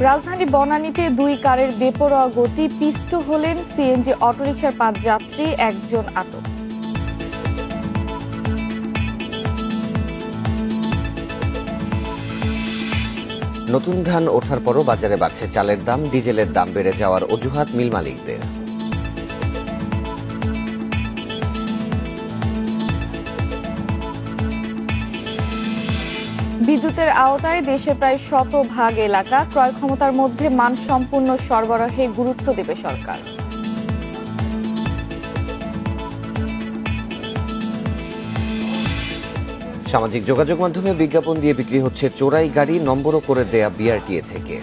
রাজধানী বনানীতে 2 কারের বেপরোয়া গতি পিষ্ট হলেন সিএনজি অটোরিকশার 5 যাত্রী, একজন আটক। নতুন ধান ওঠার পরও বাজারে বাড়ছে চালের দাম, ডিজেলের দাম বেড়ে যাওয়ার অজুহাত মিল মালিকদের। বিদ্যুতের আওতায় দেশে প্রায় 100% এলাকা ক্রয় ক্ষমতার মধ্যে মানসম্পন্ন সরবরাহে গুরুত্ব দেবে সরকার। সামাজিক যোগাযোগ মাধ্যমে বিজ্ঞাপন দিয়ে বিক্রি হচ্ছে চোরাই গাড়ি, নম্বরও করে দেয়া বিআরটিএ থেকে।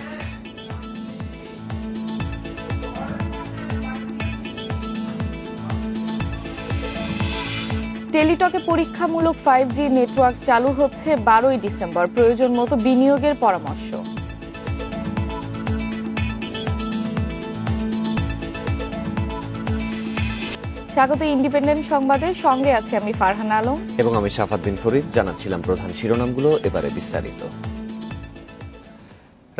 টেলিটকে পরীক্ষামূলক 5G নেটওয়ার্ক চালু হচ্ছে 12 ডিসেম্বর, প্রয়োজন মতো বিনিয়োগের পরামর্শ। স্বাগত ইন্ডিপেন্ডেন্ট সংবাদে, সঙ্গে আছে আমি ফারহান আলম এবং আমি শাফাত বিন ফরিদ। জানাচ্ছিলাম প্রধান শিরোনামগুলো, এবারে বিস্তারিত।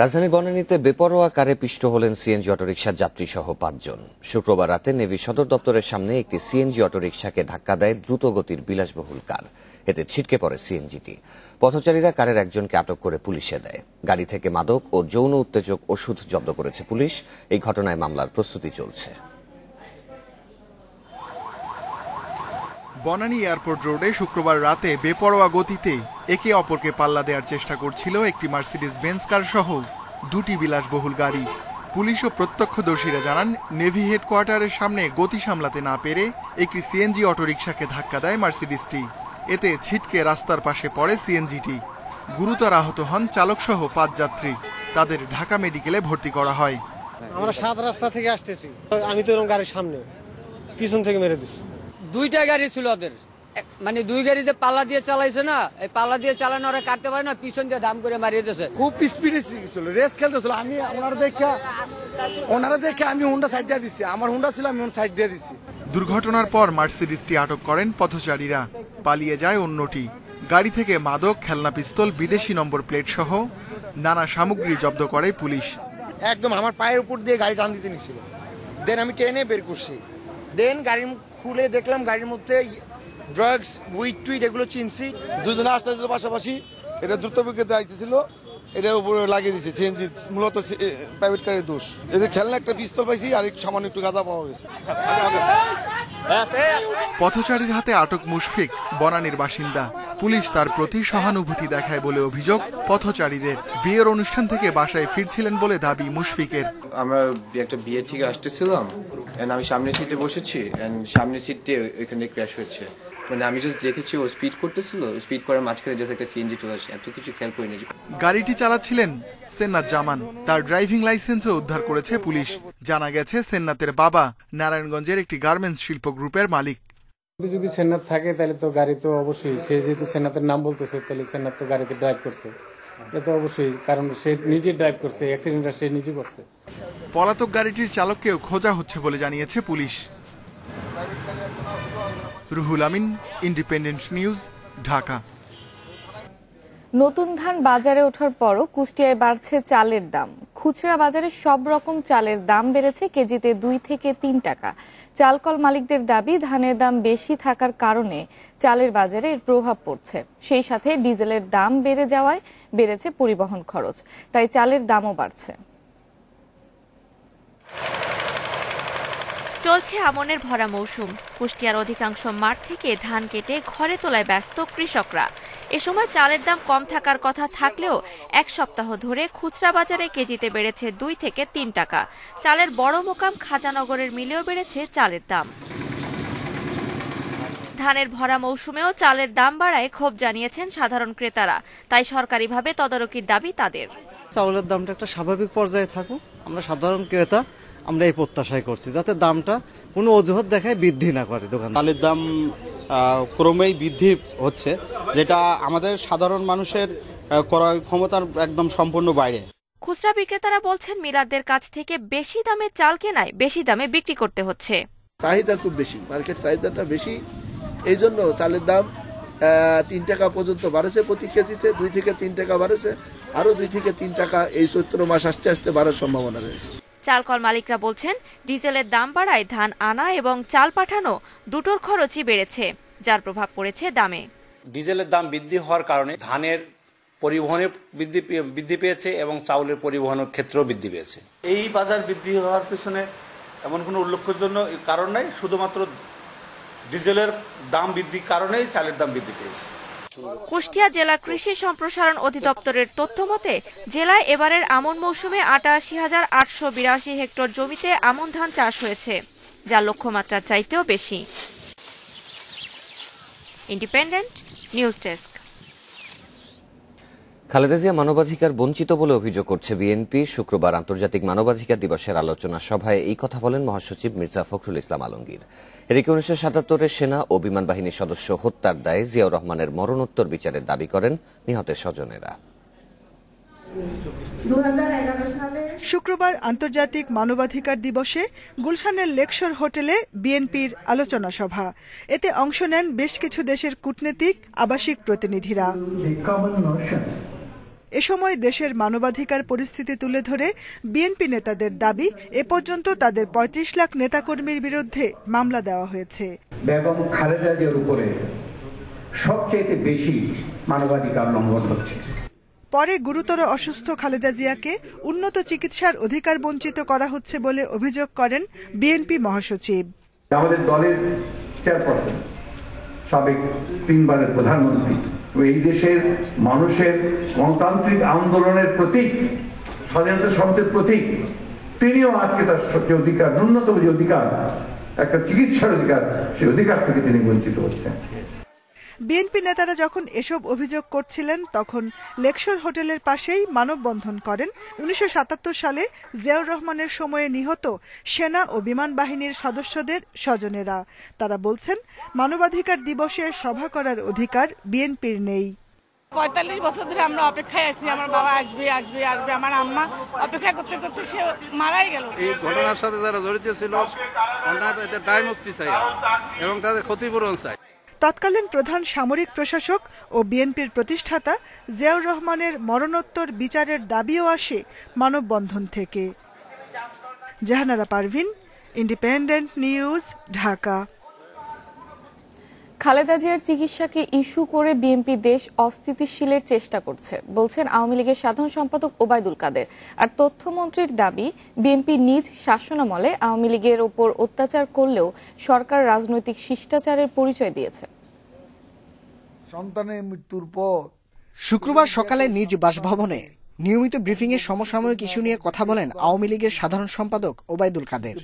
রাজধানী বনানীতে বেপরোয়া কারে পিষ্ট হলেন সিএনজি অটোরিকশার যাত্রী সহ 5 জন। শুক্রবার রাতে নেভি সদর দপ্তরের সামনে একটি সিএনজি অটোরিকশাকে ধাক্কা দেয় দ্রুত গতির বিলাসবহুল কার। এতে ছিটকে পড়ে সিএনজিটি। পথচারীরা কারের একজনকে আটক করে পুলিশে দেয়। গাড়ি থেকে মাদক ও যৌন উত্তেজক ওষুধ জব্দ করেছে পুলিশ। এই ঘটনায় মামলার প্রস্তুতি চলছে। বনানী এয়ারপোর্ট রোডে শুক্রবার রাতে বেপরোয়া গতিতে একে অপরকে পাল্লা দেওয়ার চেষ্টা করছিল একটি মার্সিডিজ বেঞ্জ কার সহ 2টি বিলাসবহুল গাড়ি। পুলিশ ও প্রত্যক্ষদর্শীরা জানান, নেভি হেডকোয়ার্টারের সামনে গতি সামলাতে না পেরে একটি সিএনজি অটোরিকশাকে ধাক্কা দেয় মার্সিডিজটি। এতে ছিটকে রাস্তার পাশে পড়ে সিএনজিটি। গুরুতর আহত হন চালক সহ 5 যাত্রী। তাদের ঢাকা মেডিকেলে ভর্তি করা হয়। আমরা 7 রাস্তা থেকে আসতেছি, আমি তো এরকম গাড়ির সামনে পিছন থেকে মেরে দিছি। 2টা গাড়ি ছিল ওদের, মানে 2 গাড়ি যে পাল্লা দিয়ে চালাইছে না, এই পাল্লা দিয়ে চালানো ওরা কাটতে পারে না, পিছন দিয়ে দাম করে মারিয়ে দিয়েছে। খুব স্পিডে ছিল, রেস খেলতেছিল। আমি ওনারা দেখে আমি হুন্ডা সাইড দিয়ে দিচ্ছি, আমার হুন্ডা ছিল, আমি সাইড দিয়ে দিচ্ছি। দুর্ঘটনার পর মার্সিডিজটি আটক করেন পথচারীরা। পালিয়ে যায় অন্যটি। গাড়ি থেকে মাদক, খেলনা পিস্তল, বিদেশি নম্বর প্লেট সহ নানা সামগ্রী জব্দ করে পুলিশ। একদম আমার পায়ের উপর দিয়ে গাড়ি টান দিতে নিছিল। দেন আমি ট্রেনে বের করছি। দেন গাড়ি খুলে দেখলাম গাড়ির মধ্যে ড্রাগস, উইড টুইট এগুলো চিনছি। দুজনে আসতেছিল পাশাপাশি, এটা দ্রুত বেগে আইতেছিল, এটার উপরে লাগিয়ে দিছে সিএনজি। মূলত প্রাইভেট কারের দোষ। এদের খেলনা একটা পিস্তল পাইছি, আর একটু সামান্য একটু গাঁজা পাওয়া গেছে। পথচারীর হাতে আটক মুশফিক বনানীর বাসিন্দা। পুলিশ তার প্রতি সহানুভূতি দেখায় বলে অভিযোগ পথচারীদের। বিয়ের অনুষ্ঠান থেকে বাসায় ফিরছিলেন বলে দাবি মুশফিকের। আমরা একটা বিয়ে থেকে আসতেছিলাম, আমি সামনের সিটে বসেছি, সামনের সিটে ওইখানে ক্র্যাশ হয়েছে। মানে আমি জাস্ট দেখেছি ও স্পিড করতেছিল, স্পিড করার মাঝখানে জাস্ট একটা সিএনজি চলে আসে, এত কিছু খেয়াল করিনি। গাড়িটি চালাচ্ছিলেন সেন্নাত জামান। তার ড্রাইভিং লাইসেন্সও উদ্ধার করেছে পুলিশ। জানা গেছে সেন্নাতের বাবা নারায়ণগঞ্জের একটি গার্মেন্টস শিল্প গ্রুপের মালিক। যদি সেন্নাত থাকে তাহলে তো গাড়ি তো অবশ্যই, সে যেহেতু সেন্নাতের নাম বলতেছে, তাহলে সেন্নাত তো গাড়িতে ড্রাইভ করছে, এটা তো অবশ্যই, কারণ সে নিজে ড্রাইভ করছে, অ্যাক্সিডেন্টটা সে নিজে করছে। পলাতক গাড়িটির চালককেও খোঁজা হচ্ছে বলে জানিয়েছে police. Ruhul Amin, independent news, Dhaka. নতুন ধান বাজারে ওঠার পরও কুষ্টিয়ায় বাড়ছে চালের দাম। খুচরা বাজারে সব রকম চালের দাম বেড়েছে কেজিতে 2 থেকে 3 টাকা। চালকল মালিকদের দাবি, ধানের দাম বেশি থাকার কারণে চালের বাজারে এর প্রভাব পড়ছে। সেই সাথে ডিজেলের দাম বেড়ে যাওয়ায় বেড়েছে পরিবহন খরচ, তাই চালের দামও বাড়ছে। চলছে আমনের ভরা মৌসুম। কুষ্টিয়ার অধিকাংশ মাঠ থেকে ধান কেটে ঘরে তোলায় ব্যস্ত কৃষকরা। এ সময় চালের দাম কম থাকার কথা থাকলেও 1 সপ্তাহ ধরে খুচরা বাজারে কেজিতে বেড়েছে 2 থেকে 3 টাকা। চালের বড় মোকাম খাজানগরের মিলেও বেড়েছে চালের দাম। ধানের ভরা মৌসুমেও চালের দাম বাড়ায় ক্ষোভ জানিয়েছেন সাধারণ ক্রেতারা। তাই সরকারিভাবে তদারকির দাবি তাদের। চাউলের দামটা একটা স্বাভাবিক পর্যায়ে থাকুক, আমরা সাধারণ ক্রেতা আমরা এই প্রত্যাশাই করছি, যাতে দামটা কোনো অজুহাত দেখায় বৃদ্ধি না করে দোকান। চালের দাম ক্রমেই বৃদ্ধি হচ্ছে, যেটা আমাদের সাধারণ মানুষের ক্রয় ক্ষমতার একদম সম্পূর্ণ বাইরে। খুচরা বিক্রেতারা বলছেন, মিলারদের কাছ থেকে বেশি দামে চাল কেনায় বেশি দামে বিক্রি করতে হচ্ছে। চাহিদা খুব বেশি, মার্কেট চাহিদাটা বেশি, এই জন্য চালের দাম 3 টাকা পর্যন্ত বাড়েছে প্রতি কেজিতে, 2 থেকে 3 টাকা বাড়েছে, আরো 2 থেকে 3 টাকা এই চৈত্র মাস আস্তে আস্তে বাড়ার সম্ভাবনা রয়েছে। চালকল মালিকরা বলছেন, ডিজেলের দাম বাড়ায় ধান আনা এবং চাল পাঠানো দুটোর খরচই বেড়েছে, যার প্রভাব পড়েছে দামে। ডিজেলের দাম বৃদ্ধি হওয়ার কারণে ধানের পরিবহনে বৃদ্ধি পেয়েছে এবং চাউলের পরিবহনের ক্ষেত্রেও বৃদ্ধি পেয়েছে। এই বাজার বৃদ্ধি হওয়ার পেছনে এমন কোনো উল্লেখযোগ্য কারণ নাই, শুধুমাত্র ডিজেলের দাম বৃদ্ধির কারণেই চালের দাম বৃদ্ধি পেয়েছে। কুষ্টিয়া জেলা কৃষি সম্প্রসারণ অধিদপ্তরের তথ্য মতে, জেলায় এবারের আমন মৌসুমে ৮৮,৮৮২ হেক্টর জমিতে আমন ধান চাষ হয়েছে, যা লক্ষ্যমাত্রার চাইতেও বেশি। Independent news desk. Khaleda Zia মানবাধিকার বঞ্চিত বলে অভিযোগ করছে বিএনপি। শুক্রবার আন্তর্জাতিক মানবাধিকার দিবসের আলোচনা সভায় এই কথা বলেন মহাসচিব মির্জা ফখরুল ইসলাম আলমগীর। এদিকে 1977-এ সেনা ও বিমান বাহিনীর সদস্য হত্যার দায়ে জিয়াউর রহমানের মরণোত্তর বিচারের দাবি করেন নিহতের স্বজনেরা। শুক্রবার আন্তর্জাতিক মানবাধিকার দিবসে গুলশানের লেকশোর হোটেলে বিএনপির আলোচনা সভা। এতে অংশ নেন বেশ কিছু দেশের কূটনীতিক, আবাসিক প্রতিনিধিরা। এ সময় দেশের মানবাধিকার পরিস্থিতি তুলে ধরে বিএনপি নেতাদের দাবি, এ পর্যন্ত তাদের ৩৫ লাখ নেতাকর্মীর বিরুদ্ধে মামলা দেওয়া হয়েছে। বেগম খালেদা জিয়ার উপরে সবচেয়ে বেশি মানবাধিকার লঙ্ঘন হচ্ছে। পরে গুরুতর অসুস্থ খালেদা জিয়াকে উন্নত চিকিৎসার অধিকার বঞ্চিত করা হচ্ছে বলে অভিযোগ করেন বিএনপি মহাসচিব। আমাদের দলের চেয়ারপারসন, সাবেক 3 বারের প্রধানমন্ত্রী, এই দেশের মানুষের গণতান্ত্রিক আন্দোলনের প্রতীক, স্বাধীনতা শব্দের প্রতীক, তিনিও আজকে তার সবচেয়ে অধিকার, ন্যূনতম যে অধিকার, একটা চিকিৎসার অধিকার, সেই অধিকার থেকে তিনি বঞ্চিত হচ্ছেন। বিএনপি নেতারা যখন এসব অভিযোগ করছিলেন, তখন লেকশোর হোটেলের পাশেই মানববন্ধন করেন 1977 সালে জিয়াউর রহমানের সময়ে নিহত সেনা ও বিমান বাহিনীর সদস্যদের স্বজনেরা। তারা বলছেন, মানবাধিকার দিবসে সভা করার অধিকার বিএনপির নেই। ৪৫ বছর ধরে আমরা অপেক্ষায় আছি, আমার বাবা আসবে আসবে আসবে, আমার আম্মা অপেক্ষা করতে করতে সে মারাই গেল। এই ঘটনার সাথে যারা জড়িত ছিল তাদের দায় মুক্তি চাই এবং তাদের ক্ষতিপূরণ চাই। তৎকালীন প্রধান সামরিক প্রশাসক ও বিএনপির প্রতিষ্ঠাতা জিয়াউর রহমানের মরণোত্তর বিচারের দাবিও আসে মানববন্ধন থেকে। Jahanara Parvin, independent news, Dhaka. খালেদা জিয়ার চিকিৎসাকে ইস্যু করে বিএনপি দেশ অস্থিতিশীলের চেষ্টা করছে, বলছেন আওয়ামী লীগের সাধারণ সম্পাদক ওবায়দুল কাদের। আর তথ্যমন্ত্রীর দাবি, বিএনপি নিজ শাসনামলে আওয়ামী লীগের ওপর অত্যাচার করলেও সরকার রাজনৈতিক শিষ্টাচারের পরিচয় দিয়েছে। সন্তানের মৃত্যুর পর শুক্রবার সকালে নিজ বাসভবনে নিয়মিত ব্রিফিংয়ে সমসাময়িক ইস্যু নিয়ে কথা বলেন আওয়ামী লীগের সাধারণ সম্পাদক ওবায়দুল কাদের।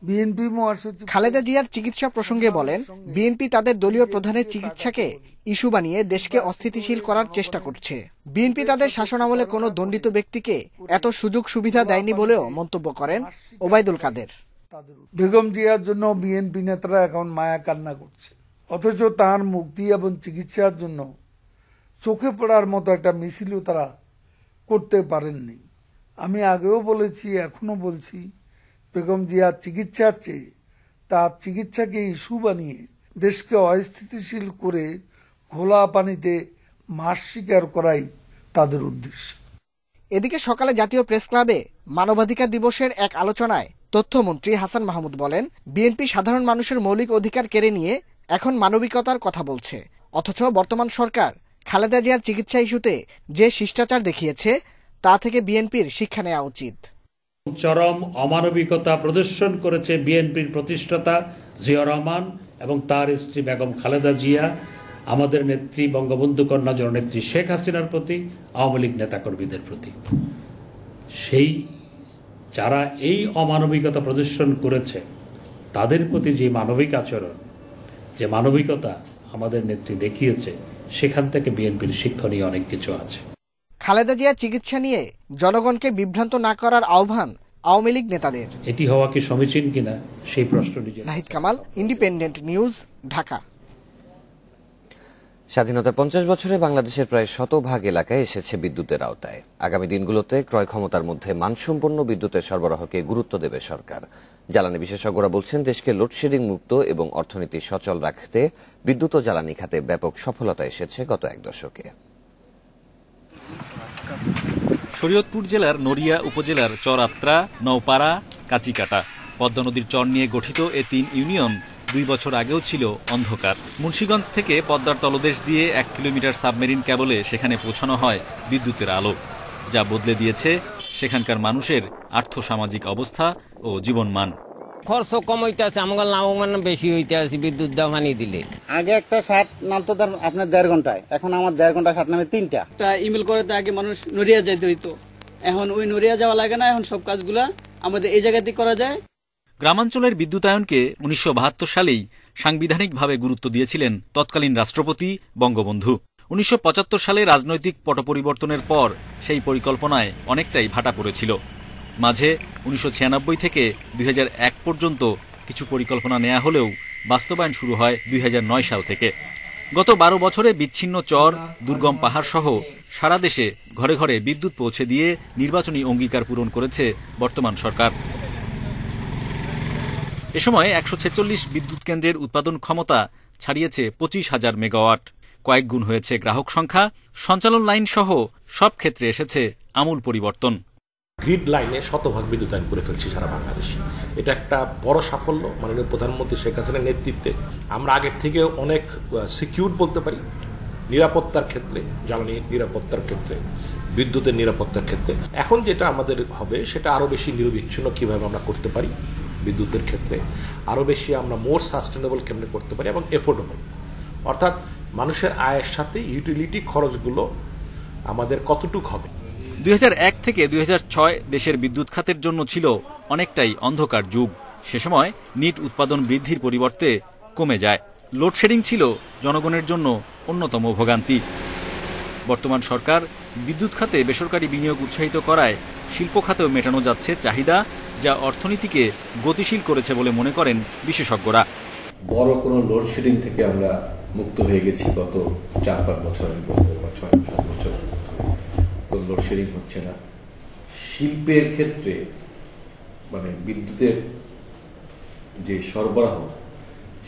বিএনপি মহাসচিব খালেদা জিয়ার চিকিৎসা প্রসঙ্গে বলেন, বিএনপি তাদের দলীয় প্রধানের চিকিৎসাকে ইস্যু বানিয়ে দেশকে অস্থিতিশীল করার চেষ্টা করছে। বিএনপি তাদের শাসনামলে কোনো দণ্ডিত ব্যক্তিকে এত সুযোগ সুবিধা দেয়নি বলেও মন্তব্য করেন ওবায়দুল কাদের। বেগম জিয়ার জন্য বিএনপি নেতারা এখন মায়া কান্না করছে, অথচ তার মুক্তি এবং চিকিৎসার জন্য চোখে পড়ার মতো একটা মিছিলও তারা করতে পারেননি। আমি আগেও বলেছি, এখনো বলছি, বেগম জিয়ার চিকিৎসার চেয়ে তার চিকিৎসাকে ইস্যু বানিয়ে দেশকে অস্থিতিশীল করে ঘোলা পানিতে মাছ শিকার করাই তাদের উদ্দেশ্য। এদিকে সকালে জাতীয় প্রেস ক্লাবে মানবাধিকার দিবসের এক আলোচনায় তথ্যমন্ত্রী হাসান মাহমুদ বলেন, বিএনপি সাধারণ মানুষের মৌলিক অধিকার কেড়ে নিয়ে এখন মানবিকতার কথা বলছে, অথচ বর্তমান সরকার খালেদা জিয়ার চিকিৎসা ইস্যুতে যে শিষ্টাচার দেখিয়েছে তা থেকে বিএনপির শিক্ষা নেওয়া উচিত। চরম অমানবিকতা প্রদর্শন করেছে বিএনপির প্রতিষ্ঠাতা জিয়াউর রহমান এবং তার স্ত্রী বেগম খালেদা জিয়া, আমাদের নেত্রী বঙ্গবন্ধু কন্যা জননেত্রী শেখ হাসিনার প্রতি, আওয়ামী লীগ নেতাকর্মীদের প্রতি। সেই যারা এই অমানবিকতা প্রদর্শন করেছে তাদের প্রতি যে মানবিক আচরণ, যে মানবিকতা আমাদের নেত্রী দেখিয়েছে, সেখান থেকে বিএনপির শিক্ষণীয় অনেক কিছু আছে। খালেদা জিয়ার চিকিৎসা নিয়ে জনগণকে বিভ্রান্ত না করার আহ্বান আওয়ামী লীগ নেতাদের। এটি হওয়া কি সমীচীন কিনা সেই প্রশ্ন নিজে। Nahid Kamal, independent news, Dhaka. স্বাধীনতার 50 বছরে বাংলাদেশের প্রায় 100% এলাকায় এসেছে বিদ্যুতের আওতায়। আগামী দিনগুলোতে ক্রয় ক্ষমতার মধ্যে মানসম্পন্ন বিদ্যুতের সরবরাহকে গুরুত্ব দেবে সরকার। জ্বালানি বিশেষজ্ঞরা বলছেন দেশকে লোডশেডিং মুক্ত এবং অর্থনীতি সচল রাখতে বিদ্যুৎ ও জ্বালানি খাতে ব্যাপক সফলতা এসেছে গত এক দশকে। শরীয়তপুর জেলার নড়িয়া উপজেলার চরআত্রা, নওপাড়া, কাচিকাটা পদ্মা নদীর চর নিয়ে গঠিত এ 3 ইউনিয়ন 2 বছর আগেও ছিল অন্ধকার। মুন্সিগঞ্জ থেকে পদ্মার তলদেশ দিয়ে 1 কিলোমিটার সাবমেরিন কেবলে সেখানে পৌঁছানো হয় বিদ্যুতের আলো, যা বদলে দিয়েছে সেখানকার মানুষের আর্থসামাজিক অবস্থা ও জীবনমান। খরচ কম হইতেছে, আমার লাভবান বেশি হইতে আছে বিদ্যুৎ দাম হানি দিলে। আগে একটা শার্ট নামতো আপনার 1.5 ঘন্টায়, এখন আমার 1.5 ঘন্টা শার্ট নামে 3টা। ইমেল করে আগে মানুষ নড়িয়া যাইতে হইতো, এখন ওই নড়িয়া যাওয়া লাগে না, এখন সব কাজগুলা আমাদের এই জায়গাতেই করা যায়। গ্রামাঞ্চলের বিদ্যুতায়নকে 1972 সালেই সাংবিধানিকভাবে গুরুত্ব দিয়েছিলেন তৎকালীন রাষ্ট্রপতি বঙ্গবন্ধু। 1975 সালে রাজনৈতিক পট পরিবর্তনের পর সেই পরিকল্পনায় অনেকটাই ভাটা পড়েছিল। মাঝে 1996 থেকে 2001 পর্যন্ত কিছু পরিকল্পনা নেওয়া হলেও বাস্তবায়ন শুরু হয় 2009 সাল থেকে। গত 12 বছরে বিচ্ছিন্ন চর, দুর্গম পাহাড় সহ সারা দেশে ঘরে ঘরে বিদ্যুৎ পৌঁছে দিয়ে নির্বাচনী অঙ্গীকার পূরণ করেছে বর্তমান সরকার। এ সময় 146 বিদ্যুৎ কেন্দ্রের উৎপাদন ক্ষমতা ছাড়িয়েছে 25,000 মেগাওয়াট। কয়েক গুণ হয়েছে গ্রাহক সংখ্যা, সঞ্চালন লাইন সহ সব ক্ষেত্রে এসেছে আমূল পরিবর্তন। গ্রিড লাইনে শতভাগ বিদ্যুতায়ন করে ফেলছি সারা বাংলাদেশে। এটা একটা বড় সাফল্য মাননীয় প্রধানমন্ত্রী শেখ হাসিনার নেতৃত্বে। আমরা আগের থেকে অনেক সিকিউর বলতে পারি নিরাপত্তার ক্ষেত্রে, জ্বালানি নিরাপত্তার ক্ষেত্রে, বিদ্যুতের নিরাপত্তার ক্ষেত্রে। এখন যেটা আমাদের হবে সেটা আরো বেশি নিরবিচ্ছিন্ন কিভাবে আমরা করতে পারি বিদ্যুতের ক্ষেত্রে, আরো বেশি আমরা মোর সাস্টেনেবল কেমনে করতে পারি এবং এফোর্ডেবল, অর্থাৎ মানুষের আয়ের সাথে ইউটিলিটি খরচগুলো আমাদের কতটুক হবে। 2001 থেকে 2006 দেশের বিদ্যুৎ খাতের জন্য ছিল অনেকটাই অন্ধকার যুগ। সে সময় নিট উৎপাদন বৃদ্ধির পরিবর্তে কমে যায়। লোডশেডিং ছিল জনগণের জন্য অন্যতম ভোগান্তি। বর্তমান সরকার বিদ্যুৎ খাতে বেসরকারি বিনিয়োগ উৎসাহিত করায় শিল্প খাতেও মেটানো যাচ্ছে চাহিদা, যা অর্থনীতিকে গতিশীল করেছে বলে মনে করেন বিশেষজ্ঞরা। বড় কোনো লোডশেডিং থেকে আমরা মুক্ত হয়ে গেছি গত 4-5 বছর বা 6-7 বছর। কোনো লোডশেডিং হচ্ছে না। শিল্পের ক্ষেত্রে মানে বিদ্যুতের যে সরবরাহ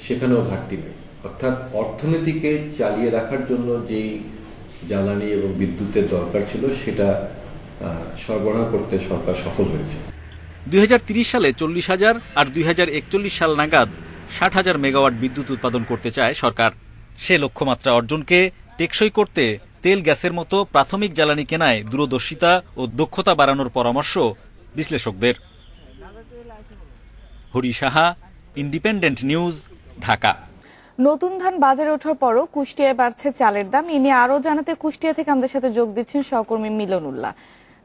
সেখানেও ঘাটতি নেই, অর্থাৎ অর্থনীতিকে চালিয়ে রাখার জন্য যেই জ্বালানি এবং বিদ্যুতের দরকার ছিল সেটা সরবরাহ করতে সরকার সফল হয়েছে। 2030 সালে 40,000 আর 2041 সাল নাগাদ 60,000 মেগাওয়াট বিদ্যুৎ উৎপাদন করতে চায় সরকার। সে লক্ষ্যমাত্রা অর্জনকে টেকসই করতে তেল, গ্যাসের মতো প্রাথমিক জ্বালানি কেনায় দূরদর্শিতা ও দক্ষতা বাড়ানোর পরামর্শ বিশ্লেষকদের। Hari Saha, independent news, Dhaka. নতুন ধান বাজারে ওঠার পরও কুষ্টিয়ায় বাড়ছে চালের দাম। এ নিয়ে আরো জানাতে কুষ্টিয়া থেকে আমাদের সাথে যোগ দিচ্ছেন সহকর্মী মিলন উল্লাহ।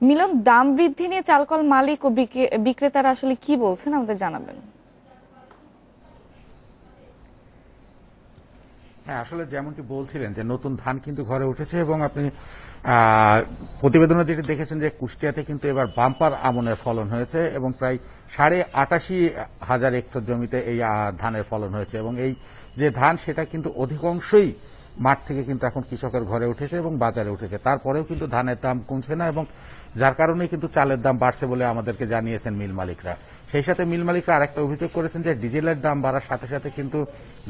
মিলন, দাম বৃদ্ধি নিয়ে চালকল মালিক ও বিক্রেতারা আসলে কি বলছেন আমাদের জানাবেন। হ্যাঁ, আসলে যেমনটি বলছিলেন যে নতুন ধান কিন্তু ঘরে উঠেছে এবং আপনি প্রতিবেদনে যেটি দেখেছেন যে কুষ্টিয়াতে কিন্তু এবার বাম্পার আমনের ফলন হয়েছে এবং প্রায় 88,000 হেক্টর জমিতে এই ধানের ফলন হয়েছে এবং এই যে ধান সেটা কিন্তু অধিকাংশই মাঠ থেকে কিন্তু এখন কৃষকের ঘরে উঠেছে এবং বাজারে উঠেছে। তারপরেও কিন্তু ধানের দাম কমছে না এবং যার কারণে কিন্তু চালের দাম বাড়ছে বলে আমাদেরকে জানিয়েছেন মিল মালিকরা। সেই সাথে মিল মালিকরা আরেকটা অভিযোগ করেছেন যে ডিজেলের দাম বাড়ার সাথে সাথে কিন্তু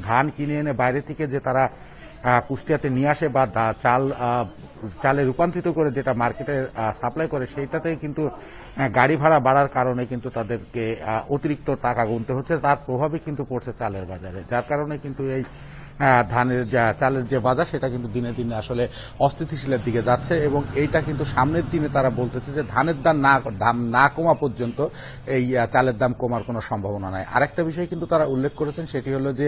ধান কিনে এনে বাইরে থেকে যে তারা কুষ্টিয়াতে নিয়ে আসে বা চালে রূপান্তরিত করে যেটা মার্কেটে সাপ্লাই করে সেইটাতে কিন্তু গাড়ি ভাড়া বাড়ার কারণে কিন্তু তাদেরকে অতিরিক্ত টাকা গুনতে হচ্ছে। তার প্রভাবে কিন্তু পড়ছে চালের বাজারে, যার কারণে কিন্তু এই ধানের চালের যে বাজার সেটা কিন্তু দিনে দিনে আসলে অস্থিতিশীলের দিকে যাচ্ছে এবং এইটা কিন্তু সামনের দিনে তারা বলতেছে যে ধানের দাম না কমা পর্যন্ত এই চালের দাম কমার কোনো সম্ভাবনা নাই। আরেকটা বিষয় কিন্তু তারা উল্লেখ করেছেন, সেটি হলো যে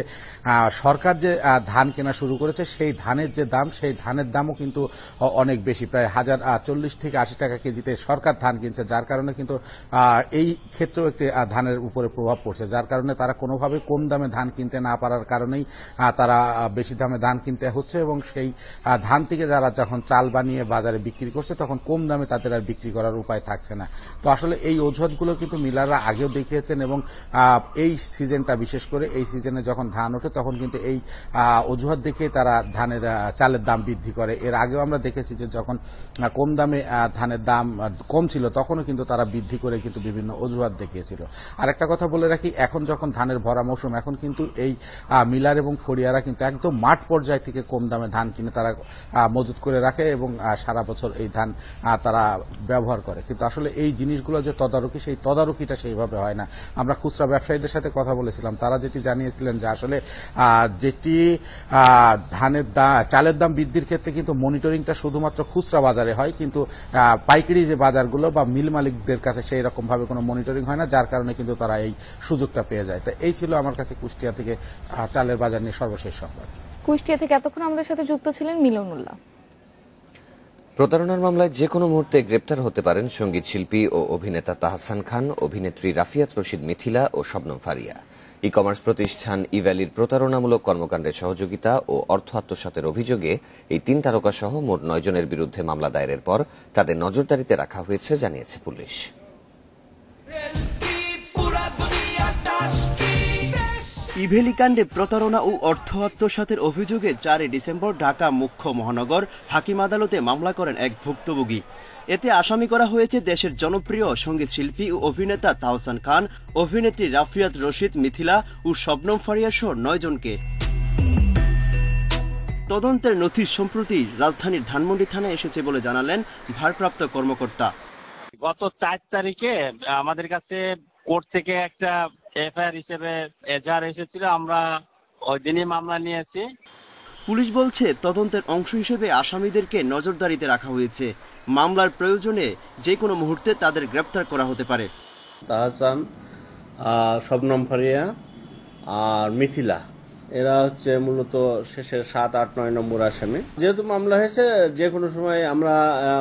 সরকার যে ধান কেনা শুরু করেছে সেই ধানের যে দাম, সেই ধানের দামও কিন্তু অনেক বেশি, প্রায় 40 থেকে 80 টাকা কেজিতে সরকার ধান কিনছে, যার কারণে কিন্তু এই ক্ষেত্রেও একটি ধানের উপরে প্রভাব পড়ছে, যার কারণে তারা কোনোভাবে কম দামে ধান কিনতে না পারার কারণেই তারা বেশি দামে ধান কিনতে হচ্ছে এবং সেই ধান থেকে যারা যখন চাল বানিয়ে বাজারে বিক্রি করছে তখন কম দামে তাদের আর বিক্রি করার উপায় থাকছে না। তো আসলে এই অজুহাতগুলো কিন্তু মিলাররা আগেও দেখিয়েছেন এবং এই সিজনটা বিশেষ করে এই সিজনে যখন ধান ওঠে তখন কিন্তু এই অজুহাত দেখিয়ে তারা চালের দাম বৃদ্ধি করে। এর আগেও আমরা দেখেছি যে যখন কম দামে ধানের দাম কম ছিল তখনও কিন্তু তারা বৃদ্ধি করে কিন্তু বিভিন্ন অজুহাত দেখিয়েছিল। আর একটা কথা বলে রাখি, এখন যখন ধানের ভরা মৌসুম, এখন কিন্তু এই মিলার এবং ফড়িয়ারা কিন্তু একদম মাঠ পর্যায় থেকে কম দামে ধান কিনে তারা মজুত করে রাখে এবং সারা বছর এই ধান তারা ব্যবহার করে। কিন্তু আসলে এই জিনিসগুলো যে তদারকি, সেই তদারকিটা সেইভাবে হয় না। আমরা খুচরা ব্যবসায়ীদের সাথে কথা বলেছিলাম, তারা যেটি জানিয়েছিলেন যে আসলে যেটি চালের দাম বৃদ্ধির ক্ষেত্রে কিন্তু মনিটরিংটা শুধুমাত্র খুচরা বাজারে হয়, কিন্তু পাইকারি যে বাজারগুলো বা মিল মালিকদের কাছে সেই রকম ভাবে কোনো মনিটরিং হয় না, যার কারণে কিন্তু তারা এই সুযোগটা পেয়ে যায়। তো এই ছিল আমার কাছে কুষ্টিয়া থেকে চালের বাজার নিয়ে সর্বশেষ সংবাদ। কুষ্টিয়া থেকে এতক্ষণ আমাদের সাথে যুক্ত ছিলেন মিলনুল্লাহ। প্রতারণার মামলায় যে কোনো মুহূর্তে গ্রেপ্তার হতে পারেন সঙ্গীত শিল্পী ও অভিনেতা তাহসান খান, অভিনেত্রী রাফিয়াত রশিদ মিথিলা ও শবনম ফারিয়া। ই কমার্স প্রতিষ্ঠান ইভ্যালির প্রতারণামূলক কর্মকাণ্ডের সহযোগিতা ও অর্থ আত্মসাতের অভিযোগে এই 3 তারকা সহ মোট 9 জনের বিরুদ্ধে মামলা দায়েরের পর তাদের নজরদারিতে রাখা হয়েছে জানিয়েছে পুলিশ। ইভেলি কাণ্ডে প্রতারণা ও অর্থ আত্মসাতের অভিযোগে 4 ডিসেম্বর ঢাকা মুখ্য মহানগর হাকিম আদালতে মামলা করেন এক ভুক্তভোগী। এতে আসামি করা হয়েছে দেশের জনপ্রিয় সঙ্গীত শিল্পী ও অভিনেতা তাহসান খান, অভিনেত্রী রাফিয়াত রশিদ মিথিলা ও শবনম ফারিয়া সহ 9 জনকে। তদন্তের নথি সম্প্রতি রাজধানীর ধানমন্ডি থানায় এসেছে বলে জানালেন ভারপ্রাপ্ত কর্মকর্তা। গত 4 তারিখে আমাদের কাছে কোর্ট থেকে একটা এফআইআর হিসেবে এজাহার এসেছিল, আমরা ওই দিনই মামলা নিয়েছি। পুলিশ বলছে তদন্তের অংশ হিসেবে আসামিদেরকে নজরদারিতে রাখা হয়েছে। মামলার প্রয়োজনে যে কোনো মুহূর্তে তাদের গ্রেপ্তার করা হতে পারে। তাহসান, শবনম ফারিয়া আর মিথিলা, এরা হচ্ছে মূলত শেষের 7, 8, 9 নম্বর আসামি। যেহেতু মামলা হয়েছে, যে কোনো সময়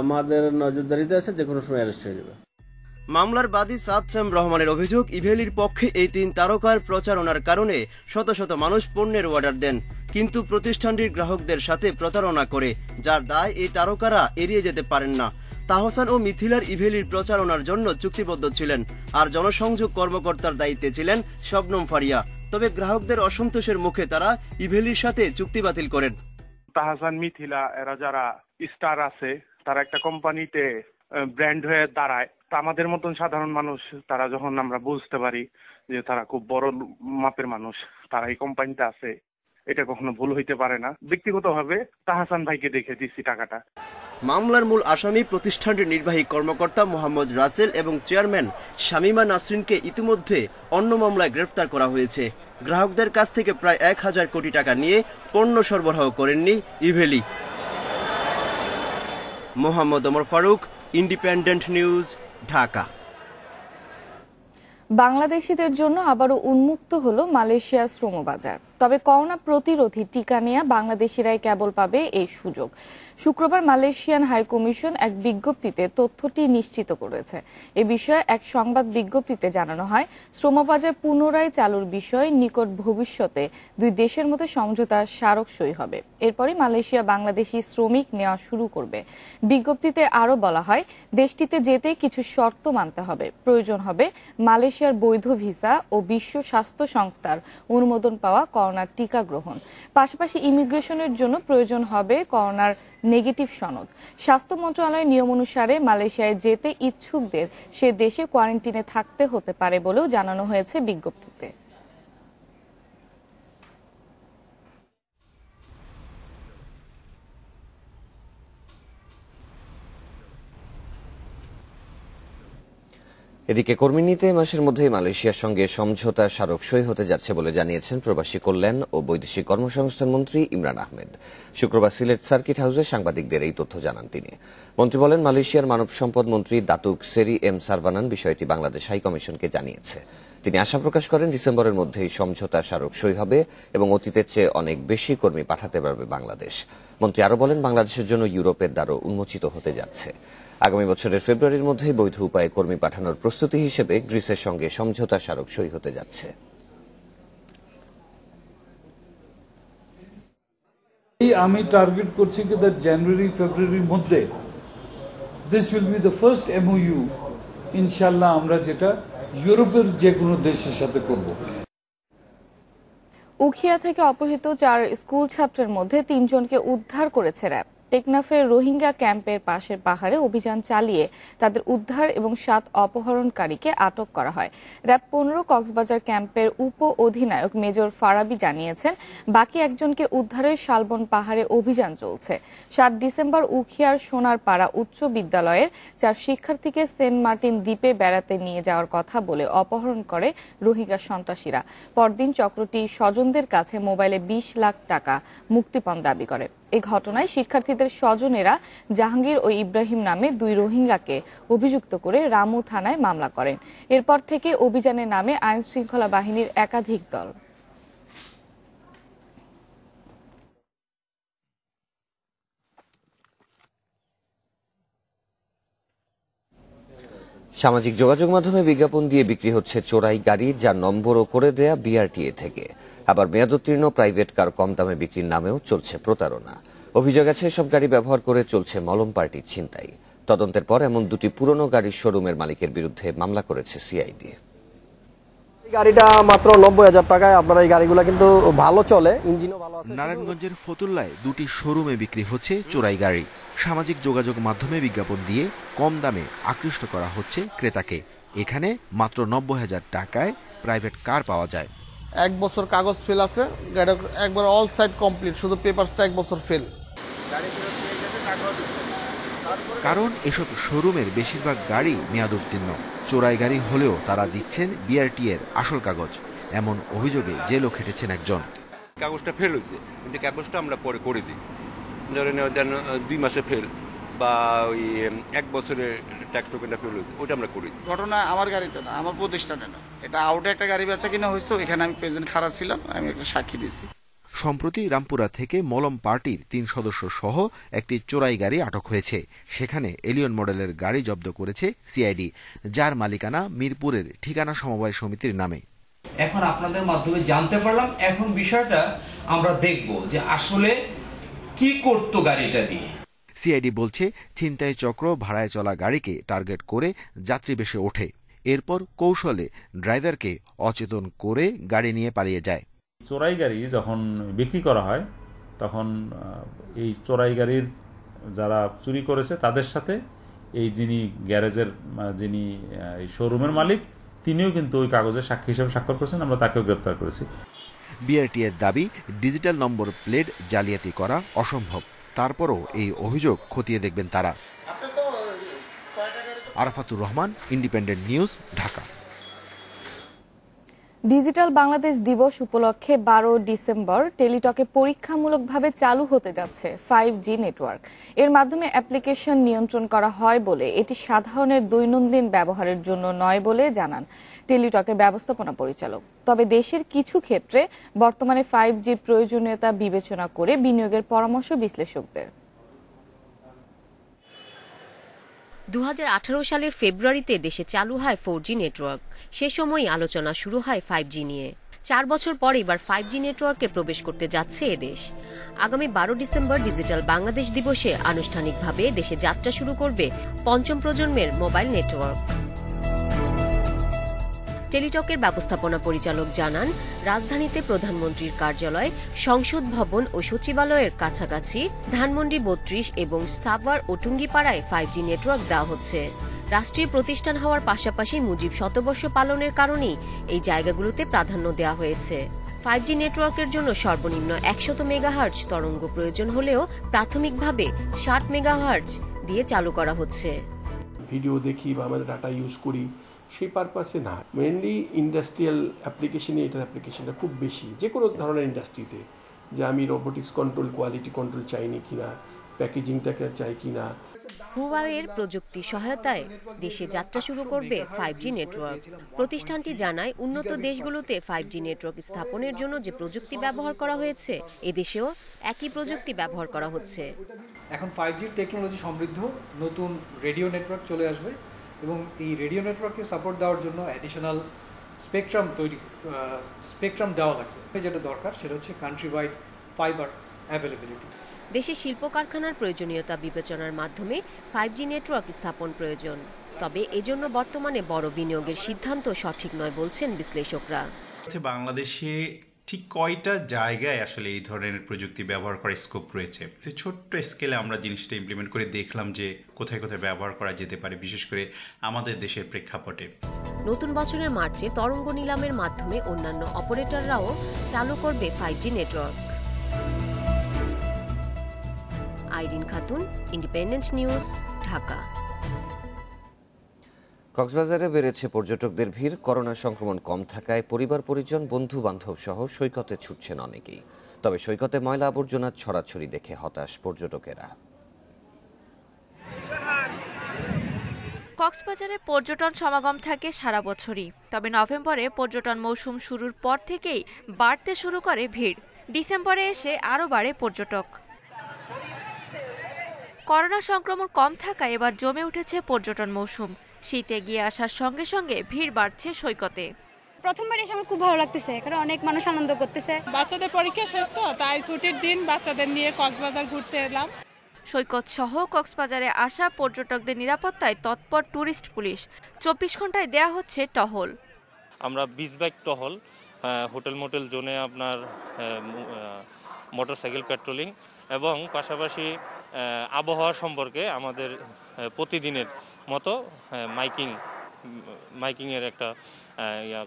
আমাদের নজরদারিতে আছে, যে কোনো সময় অ্যারেস্ট হয়ে যাবে। মামলার বাদী সাদসাম রহমানের অভিযোগ, ইভেলির পক্ষে এই 3 তারকার প্রচারণার কারণে শত শত মানুষ পণ্যের অর্ডার দেন, কিন্তু প্রতিষ্ঠানটির গ্রাহকদের সাথে প্রতারণা করে, যার দায় এই তারকারা এড়িয়ে যেতে পারেন না। তাহসান ও মিথিলার ইভেলির প্রচারণার জন্য চুক্তিবদ্ধ ছিলেন, আর জনসংযোগ কর্মকর্তার দায়িত্বে ছিলেন শবনম ফারিয়া। তবে গ্রাহকদের অসন্তোষের মুখে তারা ইভেলির সাথে চুক্তি বাতিল করেন। তাহসান, মিথিলা এরা যারা স্টার আছে, তারা একটা কোম্পানিতে ব্র্যান্ড হয়ে দাঁড়ায়। আমাদের মতন সাধারণ মানুষ, তারা যখন আমরা বুঝতে পারি যে তারা খুব বড় মাপের মানুষ, তারা এই কোম্পানিতে আছে, এটা কখনো ভুল হইতে পারে না। ব্যক্তিগতভাবে তাহসান ভাইকে দেখে দিচ্ছি টাকাটা। মামলার মূল আসামি প্রতিষ্ঠানটির নির্বাহী কর্মকর্তা মোহাম্মদ রাসেল এবং চেয়ারম্যান শামিমা নাসরিনকে ইতিমধ্যে অন্য মামলায় গ্রেফতার করা হয়েছে। গ্রাহকদের কাছ থেকে প্রায় 1000 কোটি টাকা নিয়ে পণ্য সরবরাহ করেননি ইভেলি। Mohammad Omar Faruk, independent news, Dhaka. বাংলাদেশিদের জন্য আবারও উন্মুক্ত হলো মালয়েশিয়ার শ্রমবাজার। তবে করোনা প্রতিরোধী টিকা নিয়ে বাংলাদেশিরাই কেবল পাবে এই সুযোগ। শুক্রবার মালয়েশিয়ান হাইকমিশন এক বিজ্ঞপ্তিতে তথ্যটি নিশ্চিত করেছে। এ বিষয়ে এক সংবাদ বিজ্ঞপ্তিতে জানানো হয়, শ্রমবাজার পুনরায় চালুর বিষয়ে নিকট ভবিষ্যতে 2 দেশের মধ্যে সমঝোতা স্মারক সই হবে। এরপরই মালয়েশিয়া বাংলাদেশি শ্রমিক নেওয়া শুরু করবে। বিজ্ঞপ্তিতে আরও বলা হয়, দেশটিতে যেতে কিছু শর্ত মানতে হবে। প্রয়োজন হবে মালয়েশিয়ার বৈধ ভিসা ও বিশ্ব স্বাস্থ্য সংস্থার অনুমোদন পাওয়া করোনার টিকা গ্রহণ। পাশাপাশি ইমিগ্রেশনের জন্য প্রয়োজন হবে করোনার নেগেটিভ সনদ। স্বাস্থ্য মন্ত্রণালয়ের নিয়ম অনুসারে মালয়েশিয়ায় যেতে ইচ্ছুকদের সে দেশে কোয়ারেন্টিনে থাকতে হতে পারে বলেও জানানো হয়েছে বিজ্ঞপ্তিতে। এদিকে কর্মী নিতে মাসের মধ্যেই মালয়েশিয়ার সঙ্গে সমঝোতা স্মারক সই হতে যাচ্ছে বলে জানিয়েছেন প্রবাসী কল্যাণ ও বৈদেশিক কর্মসংস্থান মন্ত্রী ইমরান আহমেদ। শুক্রবার সিলেট সার্কিট হাউসে সাংবাদিকদের এই তথ্য জানান তিনি। মন্ত্রী বলেন, মালয়েশিয়ার মানব সম্পদ মন্ত্রী দাতুক সেরি এম সারভানান বিষয়টি বাংলাদেশ হাইকমিশনকে জানিয়েছে। তিনি আশা প্রকাশ করেন, ডিসেম্বরের মধ্যেই সমঝোতা স্মারক সই হবে এবং অতীতের চেয়ে অনেক বেশি কর্মী পাঠাতে পারবে বাংলাদেশ। মন্ত্রী আরও বলেন, বাংলাদেশের জন্য ইউরোপের দ্বারও উন্মোচিত হতে যাচ্ছে। আগামী বছরের ফেব্রুয়ারির মধ্যেই বৈধ উপায়ে কর্মী পাঠানোর প্রস্তুতি হিসেবে গ্রিসের সঙ্গে সমঝোতা স্মারক সই হতে যাচ্ছে। আমি টার্গেট করছি কি জানুয়ারি ফেব্রুয়ারির মধ্যে this will be the first MOU ইনশাল্লাহ আমরা যেটা ইউরোপের যে কোনো দেশের সাথে করব। উখিয়া থেকে অপহৃত 4 স্কুল ছাত্রের মধ্যে 3 জনকে উদ্ধার করেছে র্যাব। টেকনাফের রোহিঙ্গা ক্যাম্পের পাশের পাহাড়ে অভিযান চালিয়ে তাদের উদ্ধার এবং 7 অপহরণকারীকে আটক করা হয়। র্যাব 15 কক্সবাজার ক্যাম্পের উপ অধিনায়ক মেজর ফারাবি জানিয়েছেন, বাকি একজনকে উদ্ধারের শালবন পাহাড়ে অভিযান চলছে। 7 ডিসেম্বর উখিয়ার সোনারপাড়া উচ্চ বিদ্যালয়ের 4 শিক্ষার্থীকে সেন্ট মার্টিন দ্বীপে বেড়াতে নিয়ে যাওয়ার কথা বলে অপহরণ করে রোহিঙ্গা সন্ত্রাসীরা। পরদিন চক্রটি স্বজনদের কাছে মোবাইলে 20 লাখ টাকা মুক্তিপণ দাবি করে। এই ঘটনায় শিক্ষার্থীদের স্বজনেরা জাহাঙ্গীর ও ইব্রাহিম নামে 2 রোহিঙ্গাকে অভিযুক্ত করে রামু থানায় মামলা করেন। এরপর থেকে অভিযানে নামে আইন শৃঙ্খলা বাহিনীর একাধিক দল। সামাজিক যোগাযোগ মাধ্যমে বিজ্ঞাপন দিয়ে বিক্রি হচ্ছে চোরাই গাড়ি, যার নম্বরও করে দেয়া BRTA থেকে। আবার মেয়াদোত্তীর্ণ প্রাইভেট কার কম দামে বিক্রির নামেও চলছে প্রতারণা। অভিযোগ আছে এসব গাড়ি ব্যবহার করে চলছে মলম পার্টির ছিনতাই। তদন্তের পর এমন 2টি পুরনো গাড়ির শোরুমের মালিকের বিরুদ্ধে মামলা করেছে CID। গাড়িটা মাত্র 90,000 টাকায়। আপনার এই গাড়িগুলো কিন্তু ভালো চলে, ইঞ্জিনও ভালো আছে। নারায়ণগঞ্জের ফতুল্লায় 2টি শোরুমে বিক্রি হচ্ছে চোরাই গাড়ি। সামাজিক যোগাযোগ মাধ্যমে বিজ্ঞাপন দিয়ে কম দামে আকৃষ্ট করা হচ্ছে ক্রেতাকে। এখানে মাত্র 90,000 টাকায় প্রাইভেট কার পাওয়া যায়। 1 বছর কাগজ ফেল আছে, গাড়ি একবার অল সাইড কমপ্লিট, শুধু পেপারসটা 1 বছর ফেল। কারণ এসব শোরুমের বেশিরভাগ গাড়ি মেয়াদ উত্তীর্ণ। চোরাই গাড়ি হলেও তারা দিচ্ছেন BRTA এর আসল কাগজ। এমন অভিযোগে জেলও খেটেছেন একজন। কাগজটা ফেল হয়েছে, কিন্তু কাগজটা আমরা পরে করে দিই, ধরেন 2 মাসে ফেল বা ওই 1 বছরের ট্যাক্স টোকেনটা ফেল হয়েছে, ওইটা আমরা করি। ঘটনা আমার গাড়িতে না, আমার প্রতিষ্ঠানে না, এটা আউটে একটা গাড়ি বেচা কিনা হয়েছে, এখানে আমি প্রেজেন্ট খারাপ ছিলাম, আমি একটা সাক্ষী দিয়েছি। সম্প্রতি রামপুরা থেকে মলম পার্টির 3 সদস্য সহ একটি চোরাই গাড়ি আটক হয়েছে। সেখানে এলিয়ন মডেলের গাড়ি জব্দ করেছে CID, যার মালিকানা মিরপুরের ঠিকানা সমবায় সমিতির নামে। এখন আপনাদের মাধ্যমে জানতে পারলাম, এখন বিষয়টা আমরা দেখব যে আসলে কি করত গাড়িটা দিয়ে। CID বলছে ছিনতাই চক্র ভাড়ায় চলা গাড়িকে টার্গেট করে যাত্রী বেশে ওঠে, এরপর কৌশলে ড্রাইভারকে অচেতন করে গাড়ি নিয়ে পালিয়ে যায়। চোরাই গাড়ি যখন বিক্রি করা হয় তখন এই চোরাই গাড়ির যারা চুরি করেছে তাদের সাথে এই যিনি গ্যারেজের যিনি এই শোরুমের মালিক, তিনিও কিন্তু ওই কাগজে সাক্ষী হিসেবে স্বাক্ষর করেছেন। আমরা তাকেও গ্রেপ্তার করেছি। BRTA এর দাবি, ডিজিটাল নম্বর প্লেট জালিয়াতি করা অসম্ভব। তারপরও এই অভিযোগ খতিয়ে দেখবেন তারা। Arafatur Rahman, independent news, Dhaka. Digital Bangladesh দিবস উপলক্ষে 12 ডিসেম্বর টেলিটকে পরীক্ষামূলকভাবে চালু হতে যাচ্ছে 5G নেটওয়ার্ক। এর মাধ্যমে অ্যাপ্লিকেশন নিয়ন্ত্রণ করা হয় বলে এটি সাধারণের দৈনন্দিন ব্যবহারের জন্য নয় বলে জানান টেলিটকের ব্যবস্থাপনা পরিচালক। তবে দেশের কিছু ক্ষেত্রে বর্তমানে 5Gর প্রয়োজনীয়তা বিবেচনা করে বিনিয়োগের পরামর্শ বিশ্লেষকদের। 2018 সালের ফেব্রুয়ারিতে দেশে চালু হয় 4G নেটওয়ার্ক। সে সময়ই আলোচনা শুরু হয় 5G নিয়ে। 4 বছর পর এবার 5G নেটওয়ার্কে প্রবেশ করতে যাচ্ছে এদেশ। আগামী 12 ডিসেম্বর ডিজিটাল বাংলাদেশ দিবসে আনুষ্ঠানিকভাবে দেশে যাত্রা শুরু করবে 5ম প্রজন্মের মোবাইল নেটওয়ার্ক। টেলিটকের ব্যবস্থাপনা পরিচালক জানান, রাজধানীতে প্রধানমন্ত্রীর কার্যালয়, সংসদ ভবন ও সচিবালয়ের কাছাকাছি ধানমন্ডি 32 এবং সাভার ও টুঙ্গিপাড়ায় 5G নেটওয়ার্ক দেওয়া হচ্ছে। রাষ্ট্রীয় প্রতিষ্ঠান হওয়ার পাশাপাশি মুজিব শতবর্ষ পালনের কারণেই এই জায়গাগুলোতে প্রাধান্য দেওয়া হয়েছে। 5G নেটওয়ার্কের জন্য সর্বনিম্ন 100 মেগাহার্জ তরঙ্গ প্রয়োজন হলেও প্রাথমিকভাবে 60 মেগাহার্জ দিয়ে চালু করা হচ্ছে। ভিডিও দেখি বা আমাদের ডাটা ইউজ করি, সেই পারপাসে না, মেনলি ইন্ডাস্ট্রিয়াল অ্যাপ্লিকেশনে এটার অ্যাপ্লিকেশনটা খুব বেশি। যে কোনো ধরনের ইন্ডাস্ট্রিতে, যে আমি রোবোটিক্স কন্ট্রোল, কোয়ালিটি কন্ট্রোল চাইনি কিনা, প্যাকেজিংটাকে চাই কিনা। হুয়াওয়ের প্রযুক্তি সহায়তায় দেশে যাত্রা শুরু করবে 5G নেটওয়ার্ক। প্রতিষ্ঠানটি জানায়, উন্নত দেশগুলোতে 5G নেটওয়ার্ক স্থাপনের জন্য যে প্রযুক্তি ব্যবহার করা হয়েছে, এদেশেও একই প্রযুক্তি ব্যবহার করা হচ্ছে। এখন 5G টেকনোলজি সমৃদ্ধ নতুন রেডিও নেটওয়ার্ক চলে আসবে এবং এই রেডিও নেটওয়ার্ককে সাপোর্ট দেওয়ার জন্য অ্যাডিশনাল স্পেকট্রাম দেওয়া লাগবে। যেটা দরকার সেটা হচ্ছে কান্ট্রি ওয়াইড ফাইবার অ্যাভেলেবিলিটি। দেশে শিল্প কারখানার প্রয়োজনীয়তা বিবেচনার মাধ্যমে 5G নেটওয়ার্ক স্থাপন প্রয়োজন। তবে এজন্য বর্তমানে বড় বিনিয়োগের সিদ্ধান্ত সঠিক নয় বলছেন বিশ্লেষকরা। বাংলাদেশে ঠিক কয়টা জায়গায় আসলে এই ধরনের প্রযুক্তি ব্যবহার করার স্কোপ রয়েছে, ছোট্ট স্কেলে আমরা জিনিসটা ইমপ্লিমেন্ট করে দেখলাম যে কোথায় কোথায় ব্যবহার করা যেতে পারে, বিশেষ করে আমাদের দেশের প্রেক্ষাপটে। নতুন বছরের মার্চে তরঙ্গ নিলামের মাধ্যমে অন্যান্য অপারেটররাও চালু করবে 5G network. Irin Khatun, independent news, Dhaka. কক্সবাজারে বেড়েছে পর্যটকদের ভিড়। করোনা সংক্রমণ কম থাকায় পরিবার পরিজন, বন্ধু বান্ধব সহ সৈকতে ছুটছেন অনেকেই। তবে সৈকতে ময়লা আবর্জনার ছড়াছড়ি দেখে হতাশ পর্যটকেরা। কক্সবাজারে পর্যটন সমাগম থাকে সারা বছরই, তবে নভেম্বরে পর্যটন মৌসুম শুরুর পর থেকেই বাড়তে শুরু করে ভিড়। ডিসেম্বরে এসে আরও বাড়ে পর্যটক। করোনা সংক্রমণ কম থাকায় এবার জমে উঠেছে পর্যটন মৌসুম। শীতে গিয়ে আসার সঙ্গে সঙ্গে ভিড় বাড়ছে সৈকতে। প্রথমবার এসে আমার খুব ভালো লাগতেছে, কারণ অনেক মানুষ আনন্দ করতেছে। বাচ্চাদের পরীক্ষা শেষ তো, তাই ছুটির দিন বাচ্চাদের নিয়ে কক্সবাজার ঘুরতে এলাম। সৈকত সহ কক্সবাজারে আসা পর্যটকদের নিরাপত্তায় তৎপর ট্যুরিস্ট পুলিশ। 24 ঘন্টায় দেয়া হচ্ছে টহল। আমরা 20 বাইক টহল, হোটেল মোটেল জোনে আপনার মোটরসাইকেল পেট্রোলিং এবং পাশাপাশি আবহাওয়া সম্পর্কে আমাদের প্রতিদিনের মতো মাইকিংয়ের একটা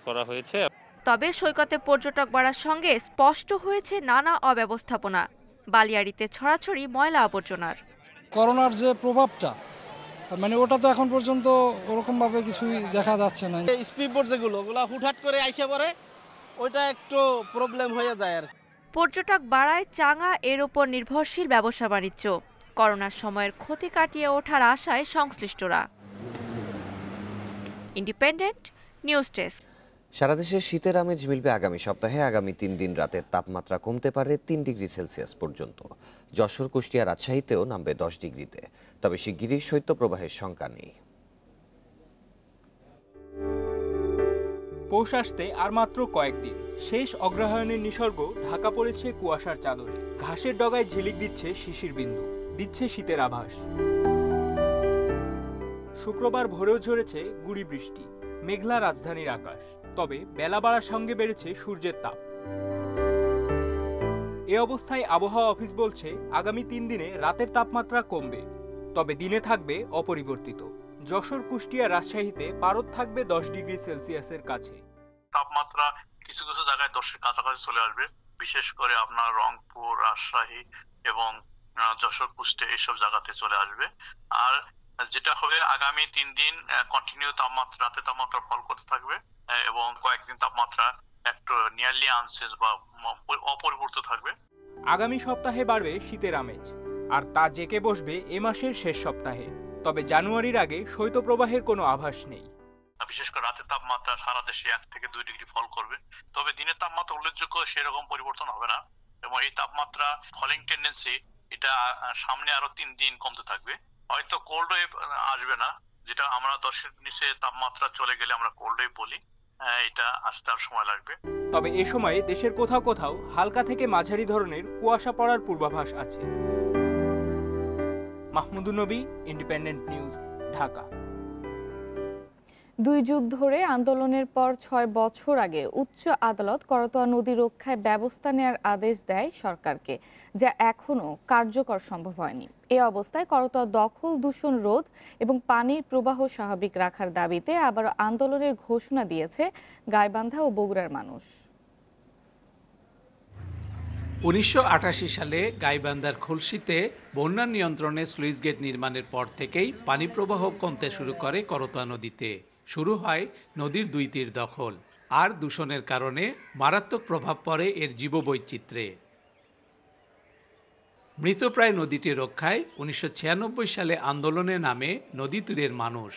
করা হয়েছে। তবে সৈকতে পর্যটক বাড়ার সঙ্গে স্পষ্ট হয়েছে নানা অব্যবস্থাপনা। বালিয়াড়িতে ছড়াছড়ি ময়লা আবর্জনার। করোনার যে প্রভাবটা, মানে ওটা তো এখন পর্যন্ত ওরকমভাবে কিছুই দেখা যাচ্ছে না। স্পিডবোট যেগুলো হুটহাট করে আইসা পড়ে, ওইটা একটু প্রবলেম হয়ে যায় আর। পর্যটক বাড়ায় চাঙা এর ওপর নির্ভরশীল ব্যবসা বাণিজ্য। করোনার সময়ের ক্ষতি কাটিয়ে ওঠার আশায় সংশ্লিষ্টরা। Independent news desk. সারা দেশে শীতের আমেজ মিলবে আগামী সপ্তাহে। আগামী 3 দিন রাতের তাপমাত্রা কমতে পারে 3 ডিগ্রি সেলসিয়াস পর্যন্ত। যশোর, কুষ্টিয়া, রাজশাহীতেও নামবে 10 ডিগ্রিতে। তবে শিগগিরই শৈত্যপ্রবাহের শঙ্কা নেই। পৌষ আসতে আর মাত্র কয়েকদিন। শেষ অগ্রহায়ণের নিসর্গ ঢাকা পড়েছে কুয়াশার চাদরে। ঘাসের ডগায় ঝিলিক দিচ্ছে শিশির বিন্দু, দিচ্ছে শীতের আভাস। শুক্রবার ভোরেও ঝরেছে গুড়ি বৃষ্টি, মেঘলা রাজধানীর আকাশ। তবে বেলা বাড়ার সঙ্গে বেড়েছে সূর্যের তাপ। এ অবস্থায় আবহাওয়া অফিস বলছে আগামী 3 দিনে রাতের তাপমাত্রা কমবে, তবে দিনে থাকবে অপরিবর্তিত। যশোর, কুষ্টিয়া, রাজশাহীতে পারদ থাকবে 10 ডিগ্রি সেলসিয়াসের কাছে। তাপমাত্রা কিছু কিছু জায়গায় 10-এর কাছাকাছি চলে আসবে, বিশেষ করে আপনার রংপুর, রাজশাহী এবং যশোর, কুষ্টিয়া এইসব জায়গাতে চলে আসবে। আর যেটা হবে আগামী 3 দিন কন্টিনিউ রাতে তাপমাত্রা ফল করতে থাকবে এবং কয়েকদিন তাপমাত্রা একটু নিয়ারলি আনচেঞ্জ বা অপরিবর্তিত থাকবে। আগামী সপ্তাহে বাড়বে শীতের আমেজ, আর তা জেঁকে বসবে এ মাসের শেষ সপ্তাহে। তবে জানুয়ারির আগে শৈত্যপ্রবাহের কোনো আভাস নেই। বিশেষ করে রাতের তাপমাত্রা সারা দেশে 1 থেকে 2 ডিগ্রি ফল করবে, তবে দিনের তাপমাত্রা উল্লেখযোগ্য সেরকম পরিবর্তন হবে না এবং এই তাপমাত্রা ফলিং টেন্ডেন্সি এটা সামনে আরো 3 দিন কমতে থাকবে। হয়তো কোল্ড ওয়েভ আসবে না, যেটা আমরা 10-এর নিচে তাপমাত্রা চলে গেলে আমরা কোল্ড ওয়েভ বলি, এটা আসতে আর সময় লাগবে। তবে এ সময়ে দেশের কোথাও কোথাও হালকা থেকে মাঝারি ধরনের কুয়াশা পড়ার পূর্বাভাস আছে। মাহমুদুন নবী, ইন্ডিপেন্ডেন্ট নিউজ, ঢাকা। 2 যুগ ধরে আন্দোলনের পর 6 বছর আগে উচ্চ আদালত করতোয়া নদী রক্ষায় ব্যবস্থা নেওয়ার আদেশ দেয় সরকারকে, যা এখনও কার্যকর সম্ভব হয়নি। এ অবস্থায় করতোয়া দখল, দূষণ রোধ এবং পানির প্রবাহ স্বাভাবিক রাখার দাবিতে আবারও আন্দোলনের ঘোষণা দিয়েছে গাইবান্ধা ও বগুড়ার মানুষ। 1988 সালে গাইবান্ধার খুলশীতে বন্যা নিয়ন্ত্রণে স্লুইস গেট নির্মাণের পর থেকেই পানি প্রবাহ কমতে শুরু করে করতোয়া নদীতে। শুরু হয় নদীর 2 তীর দখল, আর দূষণের কারণে মারাত্মক প্রভাব পড়ে এর জীববৈচিত্র্যে। মৃতপ্রায় নদীটি রক্ষায় 1996 সালে আন্দোলনে নামে নদী তীরের মানুষ।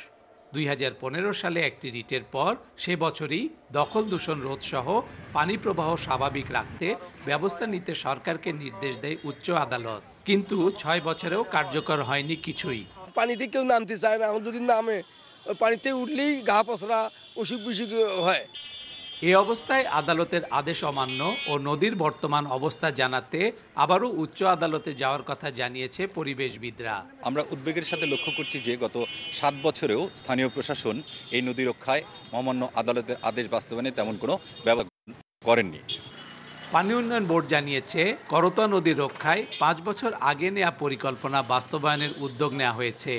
2015 সালে একটি রিটের পর সে বছরই দখল, দূষণ রোধ সহ পানি প্রবাহ স্বাভাবিক রাখতে ব্যবস্থা নিতে সরকারকে নির্দেশ দেয় উচ্চ আদালত। কিন্তু 6 বছরেও কার্যকর হয়নি কিছুই। পানিতে কেউ নামতে চায় না, যদি নামে পানিতে উঠলেই গা পচরা, অসুখ বিসুখ হয়। এ অবস্থায় আদালতের আদেশ অমান্য ও নদীর বর্তমান অবস্থা জানাতে আবারও উচ্চ আদালতে যাওয়ার কথা জানিয়েছে পরিবেশবিদরা। আমরা উদ্বেগের সাথে লক্ষ্য করছি যে গত ৭ বছরেও স্থানীয় প্রশাসন এই নদী রক্ষায় মহামান্য আদালতের আদেশ বাস্তবায়নে তেমন কোনো ব্যবস্থা করেননি। পানি উন্নয়ন বোর্ড জানিয়েছে করতোয়া নদীর রক্ষায় ৫ বছর আগে নেওয়া পরিকল্পনা বাস্তবায়নের উদ্যোগ নেওয়া হয়েছে।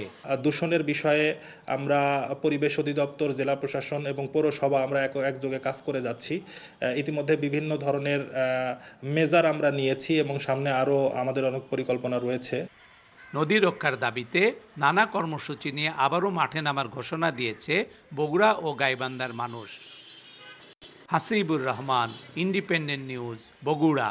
দূষণের বিষয়ে আমরা পরিবেশ অধিদপ্তর, জেলা প্রশাসন এবং পৌরসভা আমরা একযোগে কাজ করে যাচ্ছি। ইতিমধ্যে বিভিন্ন ধরনের মেজার আমরা নিয়েছি এবং সামনে আরও আমাদের অনেক পরিকল্পনা রয়েছে। নদী রক্ষার দাবিতে নানা কর্মসূচি নিয়ে আবারও মাঠে নামার ঘোষণা দিয়েছে বগুড়া ও গাইবান্ধার মানুষ। Hasibur Rahman, independent news, Bogura.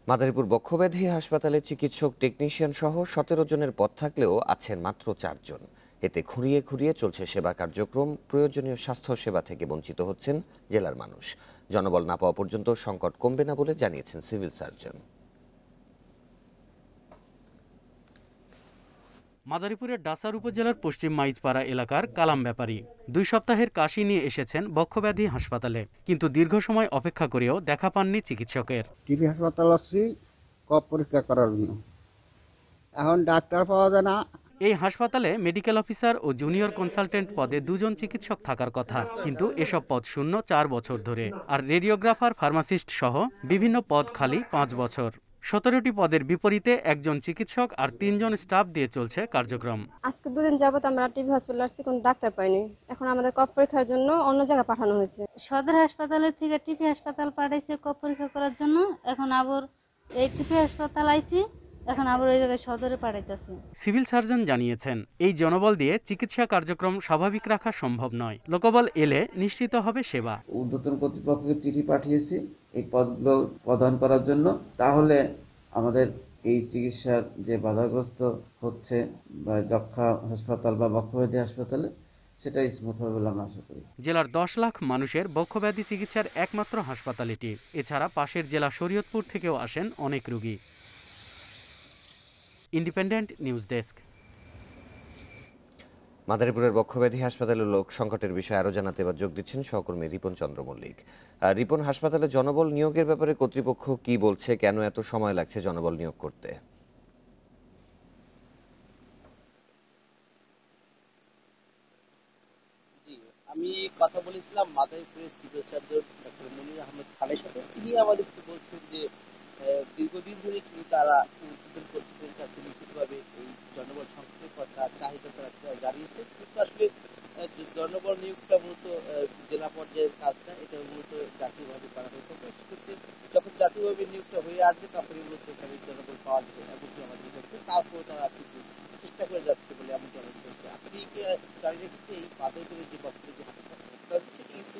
মাদারীপুর বক্ষব্যাধি হাসপাতালে চিকিৎসক, টেকনিশিয়ান সহ ১৭ জনের পদ থাকলেও আছেন মাত্র ৪ জন। এতে খুঁড়িয়ে খুঁড়িয়ে চলছে সেবা কার্যক্রম। প্রয়োজনীয় স্বাস্থ্য সেবা থেকে বঞ্চিত হচ্ছেন জেলার মানুষ। জনবল না পাওয়া পর্যন্ত সংকট কমবে না বলে জানিয়েছেন সিভিল সার্জন। মাদারীপুরের ডাসার উপজেলার পশ্চিম মাইজপাড়া এলাকার কালাম ব্যাপারী ২ সপ্তাহের কাশি নিয়ে এসেছেন বক্ষব্যাধি হাসপাতালে, কিন্তু দীর্ঘ সময় অপেক্ষা করেও দেখা পাননি চিকিৎসকের। টিবি হাসপাতাল আসছি কফ পরীক্ষা করার জন্য, এখন ডাক্তার পাওয়া যায় না। এই হাসপাতালে মেডিকেল অফিসার ও জুনিয়র কনসালটেন্ট পদে 2 জন চিকিৎসক থাকার কথা, কিন্তু এসব পদ শূন্য 4 বছর ধরে। আর রেডিওগ্রাফার, ফার্মাসিস্ট সহ বিভিন্ন পদ খালি 5 বছর। 17টি পদের বিপরীতে একজন চিকিৎসক আর 3 জন স্টাফ দিয়ে চলছে কার্যক্রম। আজকে 2 দিন যাবত আমরা টিবি হসপিটাল আসছি, কোনো ডাক্তার পাইনি। এখন আমাদের কফ পরীক্ষার জন্য অন্য জায়গায় পাঠানো হয়েছে। সদর হাসপাতালের থেকে টিবি হাসপাতাল পাঠাইছে কফ পরীক্ষা করার জন্য। এখন আবার এই টিবি হাসপাতাল আইছি, এখন আবার ওই জায়গায় সদরে পাঠাইতেছে। সিভিল সার্জন জানিয়েছেন, এই জনবল দিয়ে চিকিৎসা কার্যক্রম স্বাভাবিক রাখা সম্ভব নয়। লোকবল এলে নিশ্চিত হবে সেবা। ঊর্ধ্বতন কর্তৃপক্ষকে চিঠি পাঠিয়েছি এই পদগুলো প্রদান করার জন্য, তাহলে আমাদের এই চিকিৎসার যে বাধাগ্রস্ত হচ্ছে বা যক্ষা হাসপাতাল বা বক্ষব্যাধি হাসপাতালে, সেটা স্মুথ হবে বলে আমরা আশা করি। জেলার 10 লাখ মানুষের বক্ষব্যাধি চিকিৎসার একমাত্র হাসপাতাল এটি। এছাড়া পাশের জেলা শরীয়তপুর থেকেও আসেন অনেক রোগী। Independent news desk. মাদারীপুরের বক্ষব্যাধি হাসপাতালে লোক সংকটের বিষয়ে আরও জানাতে এবার যোগ দিচ্ছেন সহকর্মী রিপন চন্দ্র মল্লিক। রিপন, হাসপাতালে জনবল নিয়োগের ব্যাপারে কর্তৃপক্ষ কি বলছে? কেন এত সময় লাগছে জনবল নিয়োগ করতে? আমি কথা বলেছিলাম মাদারীপুরের সিভিল সার্জন ডক্টর মনির আহমেদ খানের সাথে। তিনি আমাদেরকে বলছেন যে দীর্ঘদিন ধরে কিন্তু তারা ঊর্ধ্বতন কর্তৃপক্ষের কাছে লিখিতভাবে এই জনবল সংকটের কথা, চাহিদা তারা জানিয়েছে, কিন্তু আসলে জনবল নিয়োগটা মূলত জেলা পর্যায়ের কাজ না, এটা মূলত জাতীয়ভাবে করা হয়ে থাকে। সেক্ষেত্রে যখন জাতীয়ভাবে নিয়োগটা হয়ে আসবে তখনই মূলত এখানে জনবল পাওয়া যাবে, এমনকি আমাদের হচ্ছে। তারপর তারা কিন্তু চেষ্টা করে যাচ্ছে বলে এমনকি আমাদের হচ্ছে। আপনি কি জানি রেখেছে এই মাদারীপুরের যে বক্তব্য কিন্তু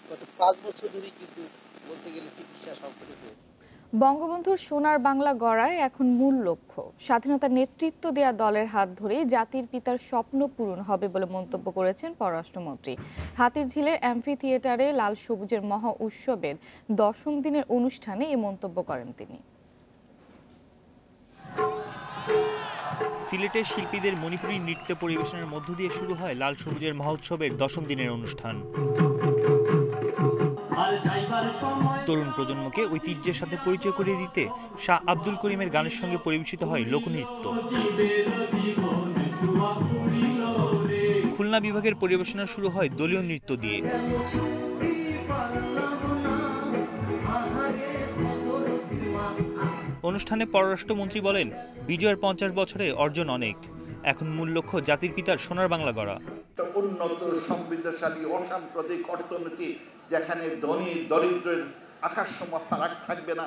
গত 5 বছর ধরেই কিন্তু বলতে গেলে চিকিৎসা সংকটে হয়েছে। বঙ্গবন্ধুর সোনার বাংলা গড়ায় এখন মূল লক্ষ্য। স্বাধীনতার নেতৃত্ব দেয়া দলের হাত ধরেই জাতির পিতার স্বপ্ন পূরণ হবে বলে মন্তব্য করেছেন পররাষ্ট্রমন্ত্রী। হাতিরঝিলের অ্যাম্ফি থিয়েটারে লাল সবুজের মহা উৎসবের 10ম দিনের অনুষ্ঠানে এই মন্তব্য করেন তিনি। সিলেটের শিল্পীদের মণিপুরী নৃত্য পরিবেশনের মধ্য দিয়ে শুরু হয় লাল সবুজের মহোৎসবের 10ম দিনের অনুষ্ঠান। তরুণ প্রজন্মকে ঐতিহ্যের সাথে পরিচয় করিয়ে দিতে শাহ আব্দুল করিমের গানের সঙ্গে পরিবেশিত হয় লোকনৃত্য। খুলনা বিভাগের পরিবেশনা শুরু হয় দলীয় নৃত্য দিয়ে। অনুষ্ঠানে পররাষ্ট্রমন্ত্রী বলেন, বিজয়ের 50 বছরে অর্জন অনেক, এখন মূল লক্ষ্য জাতির পিতার সোনার বাংলা গড়া। উন্নত, সমৃদ্ধশালী, অসাম্প্রদায়িক অর্থনীতি, যেখানে ধনী দরিদ্রের আকাশসম ফারাক থাকবে না,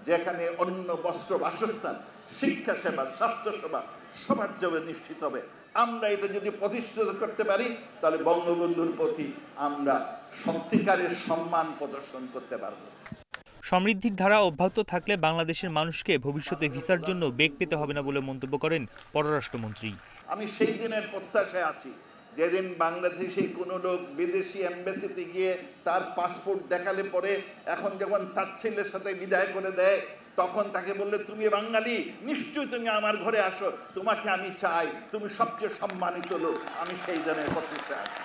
যেখানে অন্ন, বস্ত্র, বাসস্থান, শিক্ষা সেবা, স্বাস্থ্য সেবা সবার জন্য নিশ্চিত হবে। আমরা এটা যদি প্রতিষ্ঠিত করতে পারি, তাহলে বঙ্গবন্ধুর প্রতি আমরা সত্যিকারের সম্মান প্রদর্শন করতে পারব। সমৃদ্ধির ধারা অব্যাহত থাকলে বাংলাদেশের মানুষকে ভবিষ্যতে ভিসার জন্য বেগ পেতে হবে না বলে মন্তব্য করেন পররাষ্ট্রমন্ত্রী। আমি সেই দিনের প্রত্যাশায় আছি, যেদিন বাংলাদেশে কোনো লোক বিদেশি এমবাসিতে গিয়ে তার পাসপোর্ট দেখালে পরে এখন যখন তার ছেলের সাথে বিদায় করে দেয়, তখন তাকে বললে, তুমি বাঙালি, নিশ্চয়ই তুমি আমার ঘরে আসো, তোমাকে আমি চাই, তুমি সবচেয়ে সম্মানিত লোক। আমি সেই দিনের প্রত্যাশায় আছি।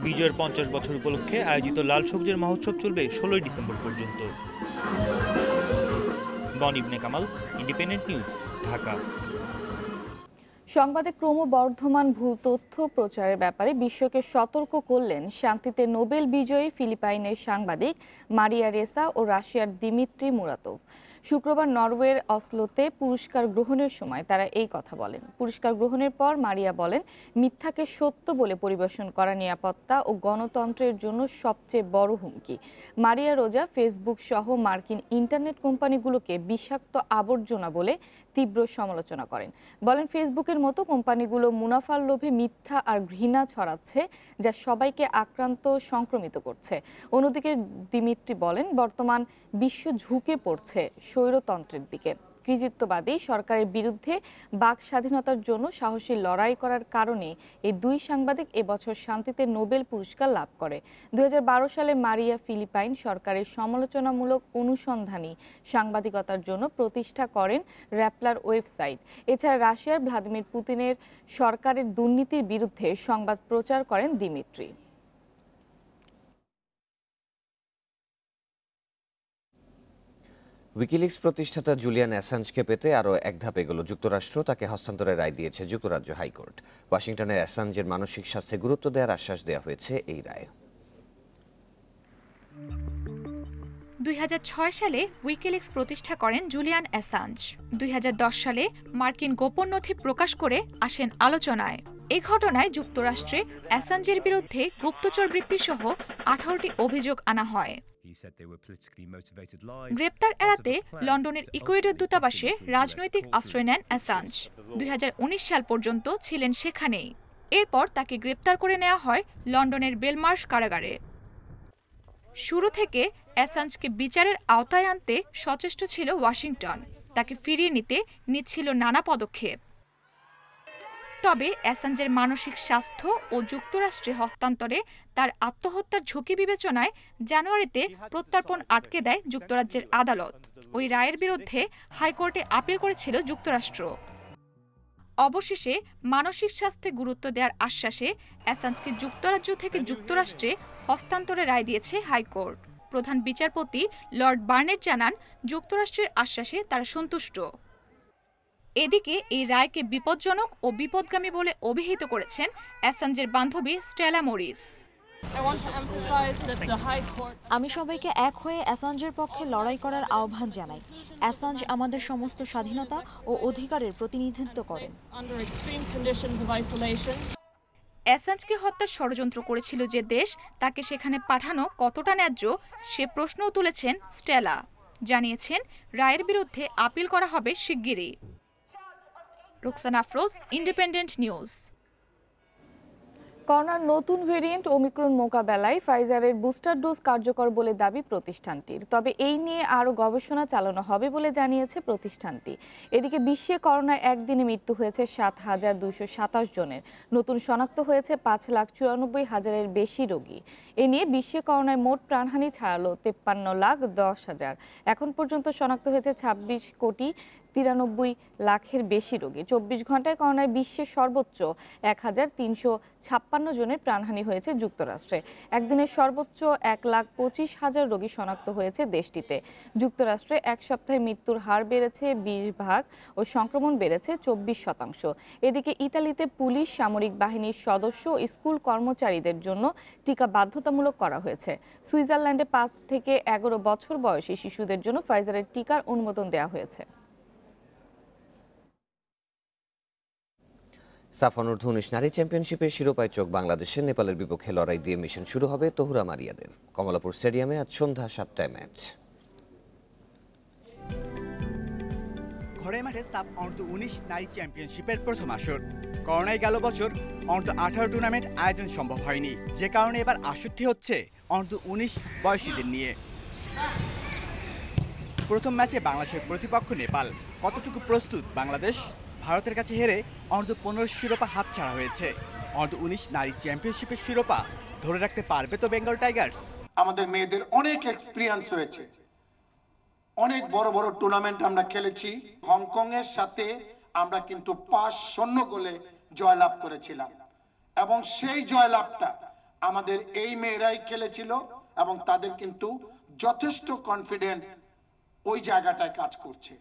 বিজয়ের 50 বছর উপলক্ষে আয়োজিত লাল সবুজের মহোৎসব চলবে 16 ডিসেম্বর পর্যন্ত। বন ইবনে কামাল, ইন্ডিপেন্ডেন্ট নিউজ, ঢাকা। সংবাদে ক্রমবর্ধমান ভুল তথ্য প্রচারের ব্যাপারে বিশ্বকে সতর্ক করলেন শান্তিতে নোবেল বিজয়ী ফিলিপাইনের সাংবাদিক মারিয়া রেসা ও রাশিয়ার দিমিত্রি মুরাতোভ। শুক্রবার নরওয়ের অসলোতে পুরস্কার গ্রহণের সময় তারা এই কথা বলেন। পুরস্কার গ্রহণের পর মারিয়া বলেন, মিথ্যাকে সত্য বলে পরিবেশন করা নিরাপত্তা ও গণতন্ত্রের জন্য সবচেয়ে বড় হুমকি। মারিয়া রোজা ফেসবুক সহ মার্কিন ইন্টারনেট কোম্পানিগুলোকে বিষাক্ত আবর্জনা বলে তীব্র সমালোচনা করেন। বলেন, ফেসবুকের মতো কোম্পানিগুলো মুনাফার লোভে মিথ্যা আর ঘৃণা ছড়াচ্ছে, যা সবাইকে সংক্রমিত করছে। অন্যদিকে দিমিত্রি বলেন, বর্তমান বিশ্ব ঝুঁকে পড়ছে স্বৈরতন্ত্রের দিকে। কৃতিত্ববাদী সরকারের বিরুদ্ধে বাক স্বাধীনতার জন্য সাহসী লড়াই করার কারণে এই দুই সাংবাদিক এবছর শান্তিতে নোবেল পুরস্কার লাভ করে। 2012 সালে মারিয়া ফিলিপাইন সরকারের সমালোচনামূলক অনুসন্ধানী সাংবাদিকতার জন্য প্রতিষ্ঠা করেন র্যাপলার ওয়েবসাইট। এছাড়া রাশিয়ার ভ্লাদিমির পুতিনের সরকারের দুর্নীতির বিরুদ্ধে সংবাদ প্রচার করেন দিমিত্রি। উইকিলিক্স প্রতিষ্ঠাতা জুলিয়ান অ্যাসাঞ্জকে পেতে আরও এক ধাপ এগোলো যুক্তরাষ্ট্র। তাকে হস্তান্তরের রায় দিয়েছে যুক্তরাজ্য হাইকোর্ট। ওয়াশিংটনের অ্যাসাঞ্জের মানসিক স্বাস্থ্যে গুরুত্ব দেওয়ার আশ্বাস দেওয়া হয়েছে এই রায়ে। 2006 সালে উইকিলিক্স প্রতিষ্ঠা করেন জুলিয়ান অ্যাসাঞ্জ। 2010 সালে মার্কিন গোপন নথি প্রকাশ করে আসেন আলোচনায়। এই ঘটনায় যুক্তরাষ্ট্রে অ্যাসাঞ্জের বিরুদ্ধে গুপ্তচর বৃত্তি সহ 18টি অভিযোগ আনা হয়। গ্রেপ্তার এড়াতে লন্ডনের ইকুয়েডর দূতাবাসে রাজনৈতিক আশ্রয় নেন অ্যাসাঞ্জ। 2019 সাল পর্যন্ত ছিলেন সেখানেই। এরপর তাকে গ্রেপ্তার করে নেওয়া হয় লন্ডনের বেলমার্শ কারাগারে। শুরু থেকে অ্যাসাঞ্জকে বিচারের আওতায় আনতে সচেষ্ট ছিল ওয়াশিংটন। তাকে ফিরিয়ে নিতে নিচ্ছিল নানা পদক্ষেপ। তবে অ্যাসাঞ্জের মানসিক স্বাস্থ্য ও যুক্তরাষ্ট্রে হস্তান্তরে তার আত্মহত্যার ঝুঁকি বিবেচনায় জানুয়ারিতে প্রত্যর্পণ আটকে দেয় যুক্তরাজ্যের আদালত। ওই রায়ের বিরুদ্ধে হাইকোর্টে আপিল করেছিল যুক্তরাষ্ট্র। অবশেষে মানসিক স্বাস্থ্যে গুরুত্ব দেওয়ার আশ্বাসে অ্যাসাঞ্জকে যুক্তরাজ্য থেকে যুক্তরাষ্ট্রে হস্তান্তরের রায় দিয়েছে হাইকোর্ট। প্রধান বিচারপতি লর্ড বার্নেট জানান, যুক্তরাষ্ট্রের আশ্বাসে তারা সন্তুষ্ট। এদিকে এই রায়কে বিপজ্জনক ও বিপদগামী বলে অভিহিত করেছেন অ্যাসাঞ্জের বান্ধবী স্টেলা মরিস। আমি সবাইকে এক হয়ে অ্যাসাঞ্জের পক্ষে লড়াই করার আহ্বান জানাই। অ্যাসাঞ্জ আমাদের সমস্ত স্বাধীনতা ও অধিকারের প্রতিনিধিত্ব করেন। অ্যাসাঞ্জকে হত্যার ষড়যন্ত্র করেছিল যে দেশ, তাকে সেখানে পাঠানো কতটা ন্যায্য সে প্রশ্নও তুলেছেন স্টেলা। জানিয়েছেন, রায়ের বিরুদ্ধে আপিল করা হবে শিগগিরই। Rukhsana Afroz, independent news. করোনার নতুন ভেরিয়েন্ট ওমিক্রন মোকাবেলায় ফাইজারের বুস্টার ডোজ কার্যকর বলে দাবি প্রতিষ্ঠানটির। তবে এই নিয়ে আরও গবেষণা চালানো হবে বলে জানিয়েছে প্রতিষ্ঠানটি। এদিকে বিশ্বে করোনায় একদিনে মৃত্যু হয়েছে 7,227 জনের। নতুন শনাক্ত হয়েছে 5,94,000-এর বেশি রোগী। এ নিয়ে বিশ্বে করোনায় মোট প্রাণহানি ছাড়ালো 53,10,000। এখন পর্যন্ত শনাক্ত হয়েছে 26,93,00,000-এর বেশি রোগী। 24 ঘন্টায় করোনায় বিশ্বের সর্বোচ্চ 1,356 জনের প্রাণহানি হয়েছে যুক্তরাষ্ট্রে। একদিনের সর্বোচ্চ 1,25,000 রোগী শনাক্ত হয়েছে দেশটিতে। যুক্তরাষ্ট্রে এক সপ্তাহে মৃত্যুর হার বেড়েছে 20% ও সংক্রমণ বেড়েছে 24%। এদিকে ইতালিতে পুলিশ, সামরিক বাহিনীর সদস্য ও স্কুল কর্মচারীদের জন্য টিকা বাধ্যতামূলক করা হয়েছে। সুইজারল্যান্ডে 5 থেকে 11 বছর বয়সী শিশুদের জন্য ফাইজারের টিকার অনুমোদন দেওয়া হয়েছে। সাফ অনূর্ধ্ব-19 নারী চ্যাম্পিয়নশিপের শিরোপায় চোখ বাংলাদেশের। নেপালের বিপক্ষে লড়াই দিয়ে মিশন শুরু হবে তহুরা মারিয়াদের। কমলাপুর স্টেডিয়ামে আজ সন্ধ্যা 7টায় ম্যাচ। ঘরের মাঠে সাফ অনূর্ধ্ব-19 নারী চ্যাম্পিয়নশিপের প্রথম আসর। করোনায় গেল বছর অনূর্ধ্ব-18 টুর্নামেন্ট আয়োজন সম্ভব হয়নি, যে কারণে এবার আসরটি হচ্ছে অনূর্ধ্ব-19 বয়সীদের নিয়ে। প্রথম ম্যাচে বাংলাদেশের প্রতিপক্ষ নেপাল। কতটুকু প্রস্তুত বাংলাদেশ? ভারতের কাছে হেরে অনূর্ধ্ব-15 শিরোপা হাতছাড়া হয়েছে। অনূর্ধ্ব-19 নারী চ্যাম্পিয়নশিপের শিরোপা ধরে রাখতে পারবে তো বেঙ্গল টাইগার্স? আমাদের মেয়েদের অনেক এক্সপিরিয়েন্স হয়েছে, অনেক বড় বড় টুর্নামেন্ট আমরা খেলেছি। হংকং এর সাথে আমরা কিন্তু 5-0 গোলে জয়লাভ করেছিলাম এবং সেই জয়লাভটা আমাদের এই মেয়েরাই খেলেছিল এবং তাদের কিন্তু যথেষ্ট কনফিডেন্ট ওই জায়গাটায় কাজ করছে।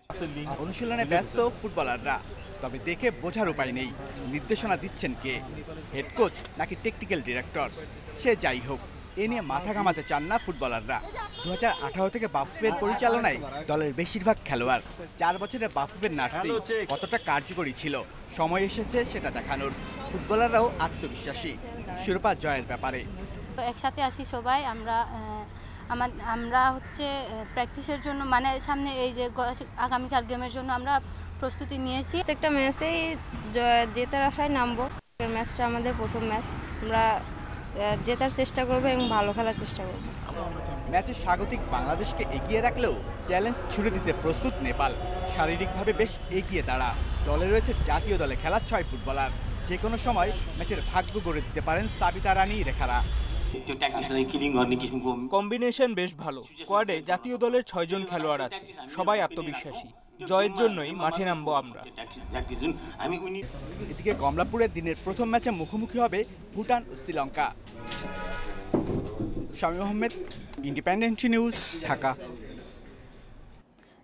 অনুশীলনে ব্যস্ত ফুটবলাররা, তবে দেখে বোঝার উপায় নেই নির্দেশনা দিচ্ছেন কে, হেড কোচ নাকি টেকনিক্যাল ডিরেক্টর। সে যাই হোক, এ নিয়ে মাথা ঘামাতে চান না ফুটবলাররা। 2018 থেকে বাফুফের পরিচালনায় দলের বেশিরভাগ খেলোয়াড়। 4 বছরে বাফুফের নার্সিং কতটা কার্যকরী ছিল, সময় এসেছে সেটা দেখানোর। ফুটবলাররাও আত্মবিশ্বাসী শিরোপা জয়ের ব্যাপারে। একসাথে আসি সবাই, আমরা হচ্ছে প্র্যাকটিসের জন্য, মানে সামনে এই যে আগামীকাল গেমের জন্য আমরা প্রস্তুতি নিয়েছি। প্রত্যেকটা ম্যাচেই জেতার আশায় নামবো। ম্যাচটা আমাদের প্রথম ম্যাচ, আমরা জেতার চেষ্টা করবো এবং ভালো খেলার চেষ্টা করবো। ম্যাচে স্বাগতিক বাংলাদেশকে এগিয়ে রাখলেও চ্যালেঞ্জ ছুড়ে দিতে প্রস্তুত নেপাল। শারীরিকভাবে বেশ এগিয়ে তারা। দলে রয়েছে জাতীয় দলে খেলা 6 ফুটবলার। যে কোনো সময় ম্যাচের ভাগ্য গড়ে দিতে পারেন সাবিতা রানী, রেখারা। কম্বিনেশন বেশ ভালো। কোয়াডে জাতীয় দলের 6 জন খেলোয়াড় আছে, সবাই আত্মবিশ্বাসী। জয়ের জন্যই মাঠে নামবো আমরা। এদিকে কমলাপুরের দিনের প্রথম ম্যাচে মুখোমুখি হবে ভুটান ও শ্রীলঙ্কা। Shamim Ahmed, independent news, Dhaka.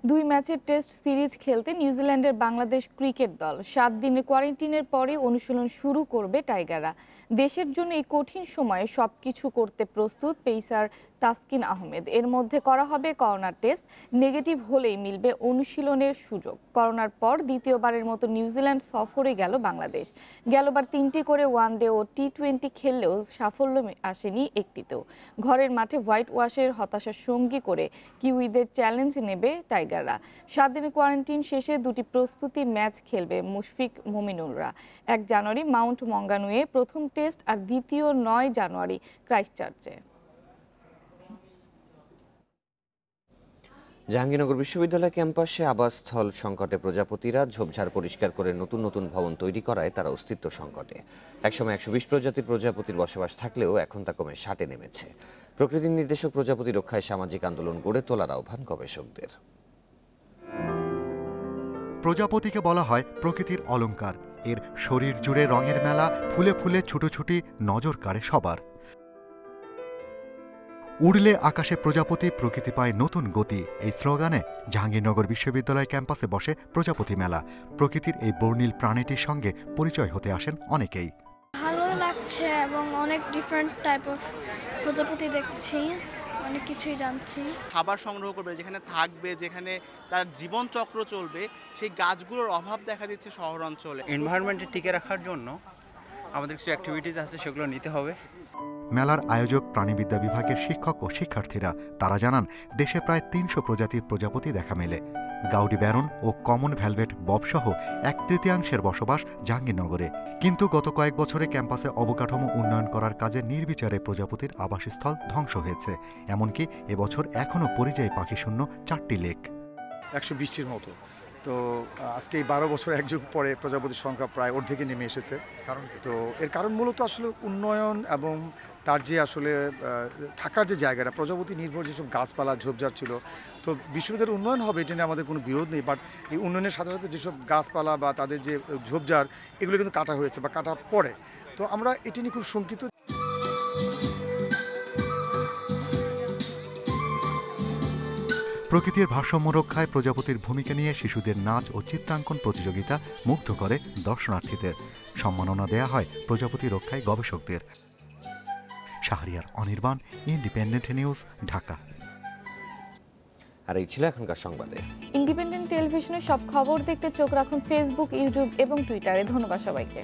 2 ম্যাচের টেস্ট সিরিজ খেলতে নিউজিল্যান্ডের বাংলাদেশ ক্রিকেট দল 7 দিনের কোয়ারেন্টিনের পরে অনুশীলন শুরু করবে টাইগাররা। দেশের জন্য এই কঠিন সময়ে সবকিছু করতে প্রস্তুত পেসার তাসকিন আহমেদ। এর মধ্যে করা হবে করোনা টেস্ট, নেগেটিভ হলেই মিলবে অনুশীলনের সুযোগ। করোনার পর দ্বিতীয়বারের মতো নিউজিল্যান্ড সফরে গেল বাংলাদেশ। গেলবার 3টি করে ওয়ানডে ও টি20 খেললেও সাফল্য আসেনি একটিতেও। ঘরের মাঠে হোয়াইট ওয়াশের হতাশার সঙ্গী করে কিউইদের চ্যালেঞ্জ নেবে টাইগাররা। 7 দিনের কোয়ারেন্টিন শেষে 2টি প্রস্তুতি ম্যাচ খেলবে মুশফিক মুমিনুলরা। 1 জানুয়ারি মাউন্ট মঙ্গানুয়ে প্রথম টেস্ট আর দ্বিতীয় 9 জানুয়ারি ক্রাইস্টচার্চে। জাহাঙ্গীরনগর বিশ্ববিদ্যালয় ক্যাম্পাসে আবাসস্থল সংকটে প্রজাপতিরা ঝোপঝাড় পরিষ্কার করে নতুন নতুন ভবন তৈরি করায় তারা অস্তিত্ব সংকটে। একসময় 120 প্রজাতির প্রজাপতির বসবাস থাকলেও এখন তা কমে 60-এ নেমেছে। প্রকৃতির নির্দেশক প্রজাপতি রক্ষায় সামাজিক আন্দোলন গড়ে তোলার আহ্বান গবেষকদের। প্রজাপতিকে বলা হয় প্রকৃতির অলংকার। এর শরীর জুড়ে রঙের মেলা, ফুলে ফুলে ছুটোছুটি নজর কাড়ে সবার। উড়লে আকাশে প্রজাপতি, প্রকৃতি পায় নতুন গতি, এই স্লোগানে জাহাঙ্গীরনগর বিশ্ববিদ্যালয় ক্যাম্পাসে বসে প্রজাপতি মেলা। প্রকৃতির এই বর্ণিল প্রাণীটির সঙ্গে পরিচয় হতে আসেন অনেকেই। ভালো লাগছে এবং অনেক ডিফারেন্ট টাইপ অফ প্রজাপতি দেখছি, অনেক কিছুই জানছি। খাবার সংগ্রহ করবে, যেখানে থাকবে, যেখানে তার জীবন চক্র চলবে, সেই গাছগুলোর অভাব দেখা দিচ্ছে শহর অঞ্চলে। এনভায়রনমেন্টে টিকে রাখার জন্য আমাদের কিছু অ্যাক্টিভিটিস আছে, সেগুলো নিতে হবে। মেলার আয়োজক প্রাণীবিদ্যা বিভাগের শিক্ষক ও শিক্ষার্থীরা। তারা জানান দেশে প্রায় 300 প্রজাতির প্রজাপতি দেখা মেলে। গাউডি ব্যারন ও কমন ভ্যালভেট ববসহ 1/3 বসবাস জাহাঙ্গীরনগরে। কিন্তু গত কয়েক বছরে ক্যাম্পাসে অবকাঠামো উন্নয়ন করার কাজে নির্বিচারে প্রজাপতির আবাসস্থল ধ্বংস হয়েছে। এমনকি এবছর এখনও পরিযায়ী পাখিশূন্য 4টি লেক। 120টির মতো। তো আজকে এই 12 বছর এক যুগ পরে প্রজাপতির সংখ্যা প্রায় অর্ধেকে নেমে এসেছে। তো এর কারণ মূলত আসলে উন্নয়ন এবং তার যে আসলে থাকার যে জায়গাটা, প্রজাপতি নির্ভর যেসব গাছপালা ঝোপঝাড় ছিল, তো বিশ্ববিদ্যালয়ের উন্নয়ন হবে এটা নিয়ে আমাদের কোনো বিরোধ নেই। বাট এই উন্নয়নের সাথে সাথে যেসব গাছপালা বা তাদের যে ঝোপঝাড়, এগুলো কিন্তু কাটা হয়েছে বা কাটা পড়ে। তো আমরা এটা নিয়ে খুব শঙ্কিত। প্রকৃতির ভারসাম্য রক্ষায় প্রজাপতির ভূমিকা নিয়ে শিশুদের নাচ ও চিত্রাঙ্কন প্রতিযোগিতা মুগ্ধ করে দর্শনার্থীদের। সম্মাননা দেয়া হয় প্রজাপতি রক্ষায় গবেষকদের। Shahriar Anirban, independent news, Dhaka. আর এই ছিল এখনকার সংবাদে। ইন্ডিপেন্ডেন্ট টেলিভিশনের সব খবর দেখতে চোখ রাখুন ফেসবুক, ইউটিউব এবং টুইটারে। ধন্যবাদ সবাইকে।